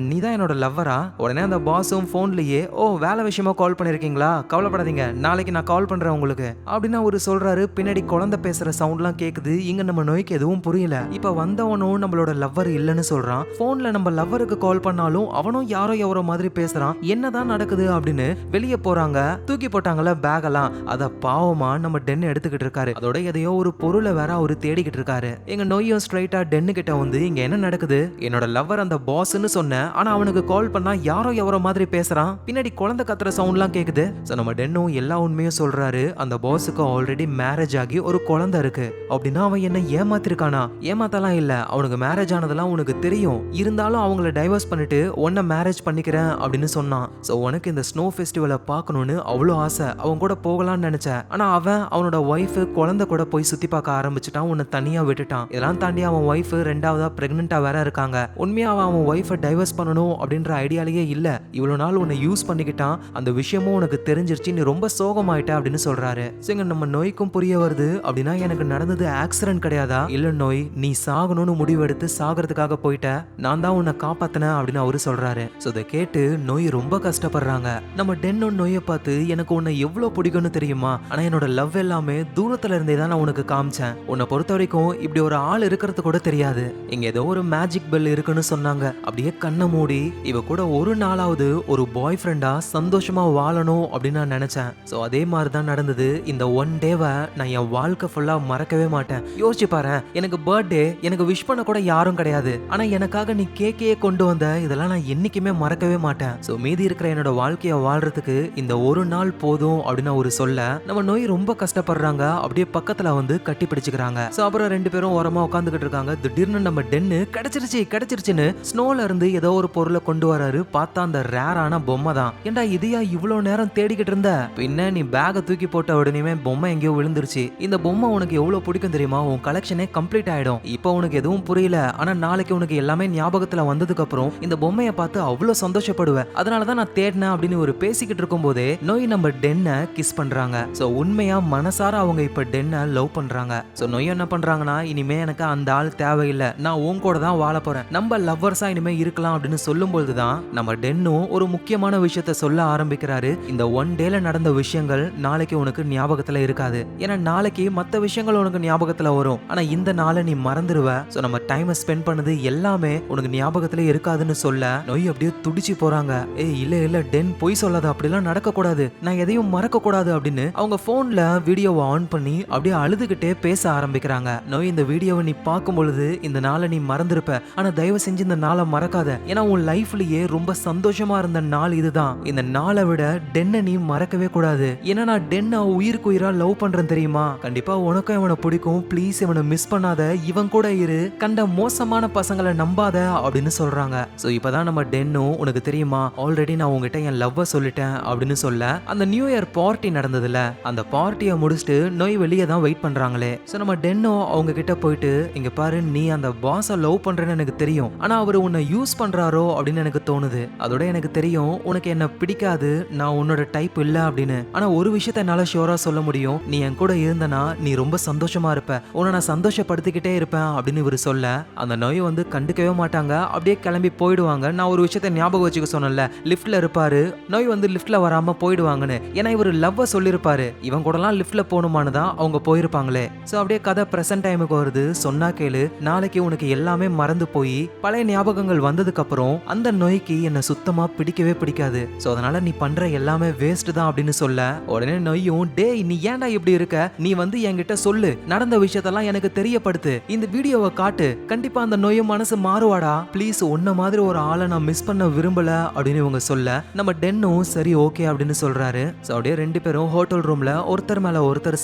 நீ தான் என்னோட லவ்வரா? உடனே அந்த பாஸும் போன்லயே ஓ வேலை விஷயமா கால் பண்ணிருக்கீங்களா, கவலைப்படாதீங்க நாளைக்கு நான் கால் பண்றேன் உங்களுக்கு அப்படின்னு அவரு சொல்றாரு. பின்னாடி குழந்தை பேசுற சவுண்ட்லாம் கேக்குது. இங்க நம்ம நொய்க்கு எதுவும் புரியல. இப்ப வந்தவனும் நம்மளோட லவ்வர் இல்லைன்னு சொல்றான். போன்ல நம்ம லவ்வருக்கு கால் பண்ணாலும் அவனும் யாரோ எவரோ மாதிரி பேசுறான். என்னதான் நடக்குது அப்படின்னு வெளியே போறாங்க. தூக்கி போட்டாங்கல்ல பேக் எல்லாம், அத பாவமா நம்ம டென் எடுத்துக்கிட்டு இருக்காரு. அதோட எதையோ ஒரு பொருளை வேற அவரு தேடிக்கிட்டு இருக்காரு. எங்க நொய்யும் ஸ்ட்ரைட்டா டென்னு கிட்ட வந்து இங்க என்ன நடக்குது, என்னோட லவ்வர் அந்த பாஸ்ன்னு சொன்னேன், ஆனா அவனுக்கு கால் பண்ணா யாரோ எவரோ மாதிரி பேசுறான், பின்னாடி குழந்தை கத்துற சவுண்ட்லாம் கேக்குது. சோ நம்ம டென்னும் எல்லா உண்மையும் சொல்றாரு. அந்த பாஸுக்கு ஆல்ரெடி மேரேஜ் ஆகி ஒரு குழந்தை இருக்கு. அப்படின்னா அவன் என்ன ஏமாத்திருக்கானா? ஏமாத்தலாம் இல்ல, அவனுக்கு மேரேஜ் ஆனதெல்லாம் உனக்கு தெரியும், இருந்தாலும் அவங்கள டைவர்ஸ் பண்ணிட்டு உன்னை மேரேஜ் பண்ணிக்கிறேன் அப்படின்னு சொன்னான். சோ உனக்கு இந்த ஸ்னோ ஃபெஸ்டிவலை பார்க்கணும்னு அவ்வளோ ஆசை, அவன் கூட போகலாம்னு நினைச்சேன். ஆனா அவன் அவனோட ஒய்ஃப் குழந்தை கூட போய் சுத்தி பார்க்க ஆரம்பிச்சுட்டான், உன்னை தனியா விட்டுட்டான். இதெல்லாம் தாண்டி அவன் ஒய்ஃப் ரெண்டாவதா பிரெக்னெண்டா வேற இருக்காங்க. உண்மையா அவன் ஒய்ஃபை டைவர்ஸ் பண்ணணும் அப்படின்ற ஐடியாலேயே இல்ல, இவ்வளவு நாள் உன்னை யூஸ் பண்ணிக்கிட்டான். அந்த அந்த விஷயமும் உனக்கு தெரிஞ்சிருச்சு, நீ ரொம்ப சோகமாயிட்ட அப்படின்னு சொல்றாரு. சரிங்க, நம்ம நோய்க்கும் புரிய வருது அப்படின்னா எனக்கு நடந்தது ஆக்சிடென்ட் கிடையாதா? இல்ல நோய், நீ சாகணும்னு முடிவெடுத்து சாகிறதுக்காக போயிட்ட, நான் தான் உன்னை காப்பாத்தினேன் அப்படின்னு அவரு சொல்றாரு. சோ இதை கேட்டு நோய் ரொம்ப கஷ்டப்படுறாங்க. நம்ம டென்னோட நோயை பார்த்து எனக்கு உன்னை எவ்வளவு பிடிக்கும்னு தெரியுமா, ஆனா என்னோட லவ் எல்லாமே தூரத்துல இருந்தே தான் நான் உனக்கு காமிச்சேன். உன்னை பொறுத்த வரைக்கும் இப்படி ஒரு ஆள் இருக்கிறது கூட தெரியாது. இங்க ஏதோ ஒரு மேஜிக் பெல் இருக்குன்னு சொன்னாங்க. அப்படியே கண்ணை மூடி இவ கூட ஒரு நாளாவது ஒரு பாய் ஃப்ரெண்டா சந்தோஷமா வாழணும் அப்படின்னு நான் நினைச்சேன். சோ அதே மாதிரி தான் நடந்தது. இந்த ஒன் டேவை நான் என் வாழ்க்கை ஃபுல்லா மறக்கவே மாட்டேன். யோசிச்சு பாரு, எனக்கு பர்த்டே, எனக்கு விஷ் பண்ண கூட யாரும் கிடையாது, ஆனா எனக்காக நீ கேக்கையே கொண்டு வந்த, இதெல்லாம் நான் என்னைக்குமே மறக்கவே மாட்டேன். சோ மீதி இருக்கிற என்னோட வாழ்க்கைய வாழ்றதுக்கு இந்த ஒரு நாள் போதும் அப்படின்னு அவரு சொல்ல, நம்ம நோய் ரொம்ப கஷ்டப்படுறாங்க. அப்படியே பக்கத்துல வந்து கட்டி பிடிச்சுக்கிறாங்க. சோ அப்புறம் ரெண்டு பேரும் ஓரமா உட்காந்துக்கிட்டு இருக்காங்க. திடீர்னு நம்ம டென்னு கிடைச்சிருச்சுன்னு ஸ்னோல இருந்து ஏதோ ஒரு பொருளை கொண்டு வராரு. பார்த்தா அந்த ரேரான பொம்மை தான். ஏண்டா இதையா இவ்வளவு நேரம் தேடிக்கிட்டு இருந்த? பின்ன நீ பேக தூக்கி போட்ட உடனே பொம்மை எங்கேயோ விழுந்துருச்சு. இந்த பொம்மை உனக்கு எவ்வளவு பிடிக்கும் தெரியுமா? உன் கலெக்ஷனே கம்ப்ளீட் ஆயிடும். இப்போ உனக்கு எதுவும் புரியல, ஆனா நாளைக்கு உனக்கு எல்லாமே ஞாபகத்துல வந்ததுக்கு அப்புறம் இந்த பொம்மையை பார்த்து அவ்வளவு சந்தோஷப்படுவேன். அதனாலதான் நான் தேடினேன் அப்படின்னு ஒரு பேசிக்கிட்டு இருக்கும் போதே நோய் நம்ம டென்னை கிஸ் பண்றாங்க. சோ உண்மையா மனசார அவங்க இப்ப டென்னை லவ் பண்றாங்க. சோ நோய் என்ன பண்றாங்கன்னா, இனிமே எனக்கு அந்த ஆள் தேவையில்லை, நான் உன் கூட தான் வாழ போறேன், நம்ம லவ்வர்ஸா இனிமே இருக்கலாம் அப்படின்னு சொல்லும் பொழுதுதான் நம்ம டென்னும் ஒரு முக்கியமான விஷயத்த சொல்ல ஆரம்பிக்கிறாரு. இந்த ஒன் டேல நடந்த விஷயங்கள் நாளைக்கு உனக்கு ஞாபகத்துல இருக்காது. ஏன்னா நாளைக்கு மத்த விஷயங்கள் உனக்கு ஞாபகத்துல வரும், ஆனா இந்த நாளை நீ மறந்துடுவ. சோ நம்ம டைம் ஸ்பெண்ட் பண்ணது எல்லாமே உனக்கு ஞாபகத்துல இருக்காதுன்னு சொல்ல நோய் அப்படியே துடிச்சு போறாங்க. ஏய் இல்ல டென் பொய் சொல்லாத, அப்படிலாம் நடக்க கூடாது, நான் எதையும் மறக்க கூடாது அப்படின்னு அவங்க போன்ல வீடியோவை ஆன் பண்ணி அப்படியே அழுதுகிட்டே பேச ஆரம்பிக்கிறாங்க. நோய், இந்த வீடியோவை நீ பார்க்கும் பொழுது இந்த நாளை நீ மறந்துருப்ப, ஆனா தயவு செஞ்சு இந்த நாளை மறக்காத. ஏன்னா உன் லைஃப்லயே ரொம்ப சந்தோஷமா இருந்த நாள் இதுதான். இந்த நாளை விட டென்னை நீ மறக்கவே கூடாது. ஏன்னா நான் டென்னை உயிருக்கு உயிரா லவ் பண்றேன் தெரியுமா? கண்டிப்பா உனக்கும் இவனை பிடிக்கும், ப்ளீஸ் இவனை மிஸ் பண்ணாத, இவன் கூட இரு, கண்ட மோசமான பசங்களை நம்பாத அப்படின்னு சொல்றாங்க. சோ இப்பதான் நம்ம டென்னும், உனக்கு தெரியுமா ஆல்ரெடி நான் உங்ககிட்ட என் லவ்வ சொல்லிட்டேன் அப்படின்னு சொல்ல, அந்த நியூ இயர் பார்ட்டி நடந்ததுல அந்த பார்ட்டியை முடிச்சுட்டு நோய் வெளியே தான் வெயிட் பண்றாங்களே. சோ நம்ம டென்னும் அவங்க கிட்ட போயிட்டு, இங்க பாரு, நீ அந்த பாஸை லவ் பண்றேன்னு எனக்கு தெரியும், ஆனா அவர் உன்னை யூஸ் பண்றாரோ அப்படின்னு எனக்கு தோணுது. அதோட எனக்கு தெரியும் உனக்கு என்ன பிடிக்காது, நான் உன்னோட டைப் இல்ல அப்படின்னு. ஆனா ஒரு விஷயத்த என்னால ஷியோரா சொல்ல முடியும், நீ என் கூட இருந்தனா நீ ரொம்ப சந்தோஷமா இருப்ப, உன்னை நான் சந்தோஷப்படுத்திக்கிட்டே இருப்பேன் அப்படின்னு இவர் சொல்ல, அந்த நோய் வந்து கண்டுக்கவே மாட்டாங்க. அப்படியே கிளம்பி போயிடுவாங்க. நான் ஒரு விஷயத்த ஞாபகம் வச்சுக்க சொன்னேன்ல, லிஃப்ட்ல இருப்பாரு, நோய் வந்து லிஃப்ட்ல வராம போயிடுவாங்கன்னு. ஏன்னா இவர் லவ்வ சொல்லிருப்பாரு, இவன் கூடலாம் லிஃப்ட்ல போகணுமான்னு தான் அவங்க போயிருப்பாங்களே. சோ அப்படியே கதை பிரசன்ட் டைமுக்கு வருது. சொன்னா கேளு, நாளைக்கு உனக்கு எல்லாமே மறந்து போய் பழைய ஞாபகங்கள் வந்ததுக்கு அப்புறம் அந்த நோய்க்கு என்ன சுத்தமா பிடிக்கவே பிடிக்காது. சோ அதனால நீ பண்ற எல்லாமே வேஸ்ட் தான் அப்படின்னு சொல்ல, உடனே நோயும், டேய் நீ ஏன்டா இப்படி இருக்க, நீ வந்து என்கிட்ட சொல்லு, நடந்த விஷயத்தெல்லாம் எனக்கு தெரியப்படுத்து, இந்த வீடியோவை காட்டு, கண்டிப்பா அந்த நோயும் மனசு மாறுவாடா, ப்ளீஸ் உன்ன மாதிரி ஒரு ஆளை நான் மிஸ் பண்ண விரும்பல அப்படின்னு இவங்க சொல்ல, நம்ம டென்னும் சரி ஓகே அப்படின்னு சொல்றாரு. சோ அப்படியே ரெண்டு பேரும் ஹோட்டல் ரூம்ல ஒருத்தர் மேல ஒருத்தர்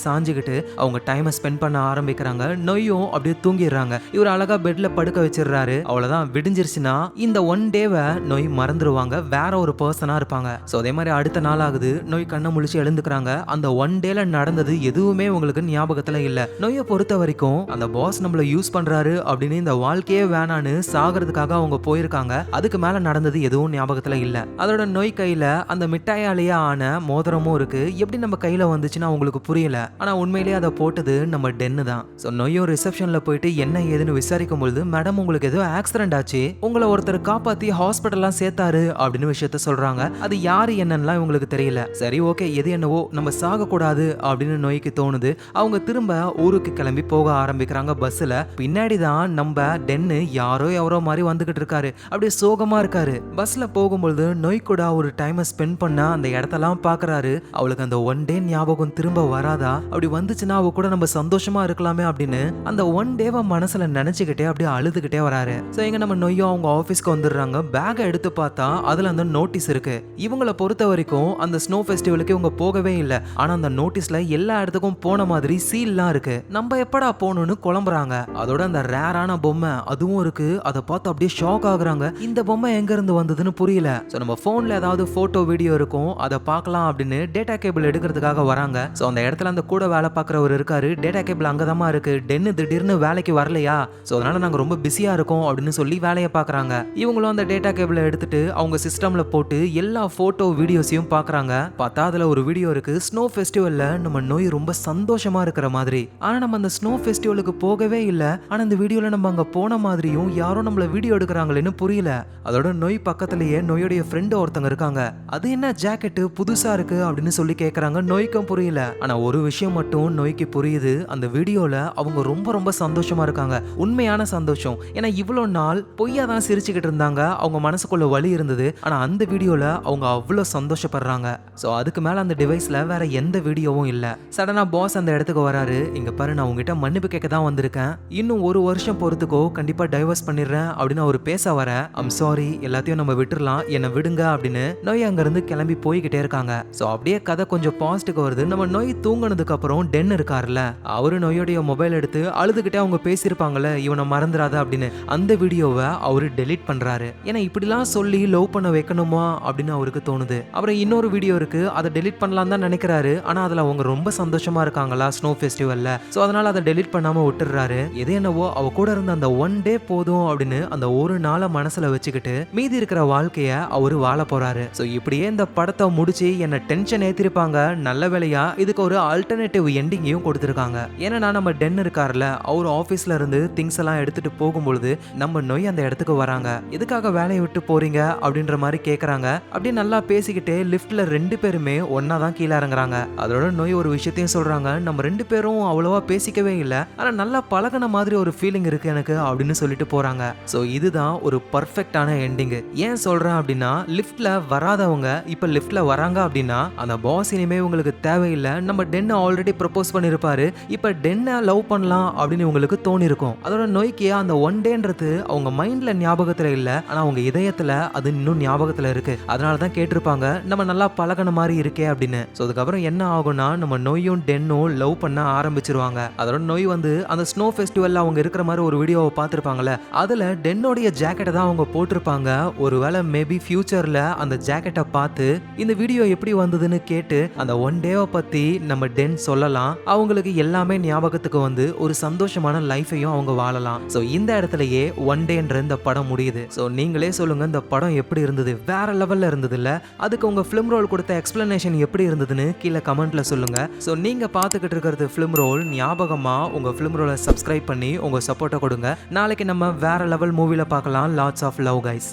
சாஞ்சுக்கிட்டு அவங்க டைமை ஸ்பெண்ட் பண்ண ஆரம்பிக்கிறாங்க. நோயும் அப்படியே தூங்கிடுறாங்க. இவர் அழகா பெட்ல படுக்க வச்சிடுறாரு. அவ்வளவுதான், விடிஞ்சிருச்சுன்னா இந்த ஒன் டேவை நோய் மறந்துடுவாங்க, வேற ஒரு பர்சனா இருப்பாங்க. சோ அதே மாதிரி அடுத்த நாள் ஆகுது. நோய் கண்ணை முழிச்சு எழுந்துக்கிறாங்க. அந்த ஒன் டேல நடந்தது எதுவுமே உங்களுக்கு ஞாபகத்துல இல்ல. நோயை பொறுத்த வரைக்கும் அந்த பாஸ் நம்மள யூஸ் பண்றாரு அப்படின்னு இந்த வாழ்க்கையே வேணான்னு சாகிறதுக்காக அவங்க போயிருக்காங்க. அதுக்கு மேல நடந்தது எதுவும் ஞாபகத்துல இல்ல. அதோட நோய் கையில அந்த மிட்டாயாலேயே ஆன மோதிரமும் இருக்கு. எப்படி நம்ம கையில வந்துச்சுன்னா அவங்களுக்கு புரியல. ஆனா உண்மையிலேயே அதை போட்டது நம்ம டென்னு தான். சோ நோயும் ரிசப்ஷன்ல போயிட்டு என்ன ஏதுன்னு விசாரிக்கும் பொழுது, மேடம் உங்களுக்கு ஏதோ ஆக்சிடென்ட் ஆச்சு, உங்களை ஒருத்தர் காப்பாத்தி ஹாஸ்பிட்டல்லாம் சேர்த்தாரு அப்படின்னு விஷயத்த சொல்றாங்க. அது யாரு என்னன்னா இவங்களுக்கு தெரியல. சரி ஓகே, எது என்னவோ, நம்ம சாக கூடாது அப்படின்னு நோய்க்கு தோணுது. அவங்க திரும்ப ஊருக்கு கிளம்பி போக ஆரம்பிக்கிறாங்க பஸ்ல. பின்னாடி தான் நம்ம டென்னு யாரோ எவரோ மாதிரி வந்துகிட்டு இருக்காரு. அப்படியே சோகமா இருக்காரு. பஸ்ல போகும்பொழுது நோய் கூட ஒரு டைமை ஸ்பெண்ட் பண்ண அந்த இடத்தெல்லாம் பாக்குறாரு. அவளுக்கு அந்த ஒன் டே ஞாபகம் திரும்ப வராதா, அப்படி வந்துச்சுன்னா அவ கூட நம்ம சந்தோஷமா இருக்கலாமே அப்படின்னு அந்த ஒன் டேவை மனசுல நினைச்சுக்கிட்டே அப்படியே அழுதுகிட்டே வராரு. சோ எங்க நம்ம நோயும் அவங்க ஆபீஸ்க்கு வந்துடுறாங்க. பேக்கை எடுத்து பார்த்தா அதுல அந்த நோட்டீஸ் இருக்கு. இவங்களை பொறுத்த வரைக்கும் அந்த ஸ்னோ ஃபெஸ்டிவலுக்கு இவங்க போகவே இல்லை. ஆனா அந்த நோட்டீஸ்ல எல்லா இடத்துக்கும் போன மாதிரி சீல்லாம் இருக்கு. நம்ம எப்படா போகணும்னு குழம்புறாங்க. அதோட அந்த ரேரான பொம்மை அதுவும் இருக்கு. அதை பார்த்து அப்படியே ஷாக் ஆகுறாங்க. இந்த பொம்மை எங்க இருந்து வந்ததுன்னு புரியல. சோ நம்ம போன்ல ஏதாவது போட்டோ வீடியோ இருக்கும், அதை பார்க்கலாம் அப்படின்னு டேட்டா கேபிள் எடுக்கிறதுக்காக வராங்க. சோ அந்த இடத்துல அந்த கூட வேலை பார்க்குறவர் இருக்காரு. டேட்டா கேபிள் அங்கதாமா இருக்கு, டென்னு திடீர்னு வேலைக்கு வரலையா, சோ அதனால நாங்க ரொம்ப பிஸியா இருக்கோம் அப்படின்னு சொல்லி வேலையை பார்க்கறாங்க. இவங்களும் அந்த டேட்டா கேபிளை எடுத்துட்டு அவங்க சிஸ்டம்ல போட்டு எல்லா போட்டோ வீடியோஸையும் பாக்குறாங்க. பார்த்தா அதுல ஒரு வீடியோ இருக்கு, ஸ்னோ ஃபெஸ்டிவல்ல நம்ம நோய் ரொம்ப சந்தோஷமா இருக்கிற மாதிரி. ஆனா நம்ம அந்த ஸ்னோ ஃபெஸ்டிவலுக்கு போகவே இல்ல. ஆனா இந்த வீடியோல நம்ம அங்க போன மாதிரியும் யாரோ நம்மள வீடியோ எடுக்கிறாங்களேன்னு புரியல. அதோட நோய் பக்கத்திலேயே நோயோடைய ஃப்ரெண்ட் ஒருத்தங்க இருக்காங்க. அது என்ன ஜாக்கெட் புதுசா இருக்கு அப்படின்னு சொல்லி கேக்குறாங்க. நோய்க்கும் புரியல. ஆனா ஒரு விஷயம் மட்டும் நோய்க்கு புரியுது. அந்த வீடியோல அவங்க ரொம்ப ரொம்ப சந்தோஷமா இருக்காங்க. உண்மையான சந்தோஷம். ஏன்னா இவ்வளவு நாள் பொய்யா தான் சிரிச்சுக்கிட்டு இருந்தாங்க. அவங்க மனசுக்குள்ள வலி இருந்தது. ஆனா அந்த வீடியோல அவங்க அவ்வளவு சந்தோஷப்படுறாங்க. சோ அதுக்கு மேல அந்த டிவைஸ்ல வேற எந்த வீடியோவும் இல்ல. சடனா பாஸ் அந்த இடத்துக்கு வராரு. இங்க பாரு, நான் உங்ககிட்ட மன்னிப்பு கேட்க தான் வந்திருக்கேன். இன்னும் ஒரு வருஷம் பொறுத்துக்கோ, கண்டிப்பா டைவர்ஸ் பண்ணிடுறேன் அப்படின்னு அவர் பேச வர, ஐம் சாரி, எல்லாத்தையும் நம்ம விட்டுறலாம், என்னை விடுங்க அப்படின்னு நோய் அங்க இருந்து கிளம்பி போய்கிட்டே இருக்காங்க. சோ அப்படியே கதை கொஞ்சம் பாசிட்டிவ் வருது. நம்ம நோய் தூங்கினதுக்கு அப்புறம் டென் இருக்காருல்ல, அவரு நோயோடைய மொபைல் எடுத்து அழுதுகிட்டே அவங்க பேசியிருப்பாங்கல்ல, இவனை மறந்துடாத அப்படின்னு, அந்த வீடியோவை அவரு டெலீட் பண்றாரு. ஏன்னா இப்படிலாம் சொல்லி லவ் பண்ண வைக்கணுமா அப்படின்னு அவருக்கு தோணுது. அப்புறம் இன்னொரு வீடியோ இருக்கு, அதை டெலீட் பண்ணலாம் தான் நினைக்கிறாரு. ஆனா அதுல அவங்க ரொம்ப சந்தோஷமா இருக்காங்களா ஸ்னோ ஃபெஸ்டிவல்ல. சோ அதனால அதை டெலீட் பண்ணாம விட்டுறாரு. எது என்னவோ அவ கூட இருந்த அந்த ஒன் டே போதும் அப்படின்னு அந்த ஒரு நாளை மனசுல வச்சுக்கிட்டு மீதி இருக்கிற வாழ்க்கைய அவரு வாழ போறாரு. சோ இப்படியே இந்த படத்தை முடிச்சு என்ன டென்ஷன் ஏத்திருப்பாங்க. நல்ல வேலையா இதுக்கு ஒரு ஆல்டர்னேட்டிவ் எண்டிங்கையும் கொடுத்திருக்காங்க. ஏன்னா நம்ம டென் இருக்காருல, அவர் ஆபீஸ்ல இருந்து திங்ஸ் எல்லாம் எடுத்துட்டு போகும்பொழுது நம்ம நோய் அந்த இடத்துக்கு வராங்க. எதுக்காக வேலையை விட்டு போறீங்க அப்படின்ற மாதிரி கேக்குறாங்க. அப்படியே நல்லா பேசிக்கிட்டே லிஃப்ட்ல ரெண்டு பேருமே ஒன்னா தான் கீழே இறங்குறாங்க. அதோட நோய் ஒரு விஷயத்தையும் சொல்றாங்க, நம்ம ரெண்டு பேரும் அவ்வளவா பேசிக்கவே இல்லை, ஆனா நல்லா பழகின மாதிரி ஒரு ஃபீலிங் இருக்கு எனக்கு அப்படின்னு சொல்லிட்டு போறாங்க. சோ இதுதான் ஒரு பர்ஃபெக்டான எண்டிங். ஏன் சொல்றேன் அப்படின்னா, லிஃப்ட்ல வராதவங்க இப்ப லிஃப்ட்ல வராங்க அப்படின்னா அந்த பாஸ் இனிமே உங்களுக்கு தேவையில்லை. நம்ம டென்னை ஆல்ரெடி ப்ரப்போஸ் பண்ணிருப்பாரு, இப்ப டென்னை லவ் பண்ணலாம் அப்படின்னு உங்களுக்கு தோணி இருக்கும். அதோட நோய்க்கு அந்த ஒன் டேன்றது அவங்க மைண்ட்ல ஞாபகத்துல இல்ல, ஆனா அவங்க இதயத்துல அது இன்னும் ஞாபகத்துல இருக்கு. அதனாலதான் கேட்டிருப்பாங்க, நம்ம நல்லா பழகின மாதிரி இருக்கே அப்படின்னு. சோ அதுக்கப்புறம் என்ன ஆகும்னா, நம்ம நோயும் டென்னும் லவ் பண்ண ஆரம்பிச்சிருவாங்க. அதோட நோய் வந்து அந்த ஸ்னோ ஃபெஸ்டிவல்ல அவங்க இருக்கிற மாதிரி ஒரு வீடியோவை பார்த்திருப்பாங்கல்ல, அதுல டென்னோடைய ஜாக்கெட்டை தான் அவங்க போட்டிருப்பாங்க. ஒருவேளை மேபி ஃபியூச்சர்ல அந்த ஜாக்கெட்டை பார்த்து இந்த வீடியோ எப்படி வந்ததுன்னு கேட்டு அந்த ஒன் டேவை பத்தி நம்ம டென் சொல்லலாம். அவங்களுக்கு எல்லாமே ஞாபகத்துக்கு வந்து ஒரு சந்தோஷமான லைஃபையும் அவங்க வாழலாம். சோ இந்த இடத்துலயே ஒன் டேன்ற இந்த படம் முடியுது. சோ நீங்களே சொல்லுங்க, இந்த படம் எப்படி இருந்தது? வேற லெவல்ல இருந்தது இல்ல? அதுக்கு உங்க ஃபிலிம் ரோல் கொடுத்த எக்ஸ்பிளனேஷன் எப்படி இருந்ததுன்னு கீழே கமெண்ட்ல சொல்லுங்க. சோ நீங்க பார்த்துக்கிட்டு இருக்கிறது ஃபிலிம் ரோல். ஞாபகமா உங்க ஃபிலிம் ரோலை சப்ஸ்கிரைப் பண்ணி உங்க சப்போர்ட்டை கொடுங்க. நாளைக்கு நம்ம வேற லெவல் மூவில பார்க்கலாம். Lots of love guys.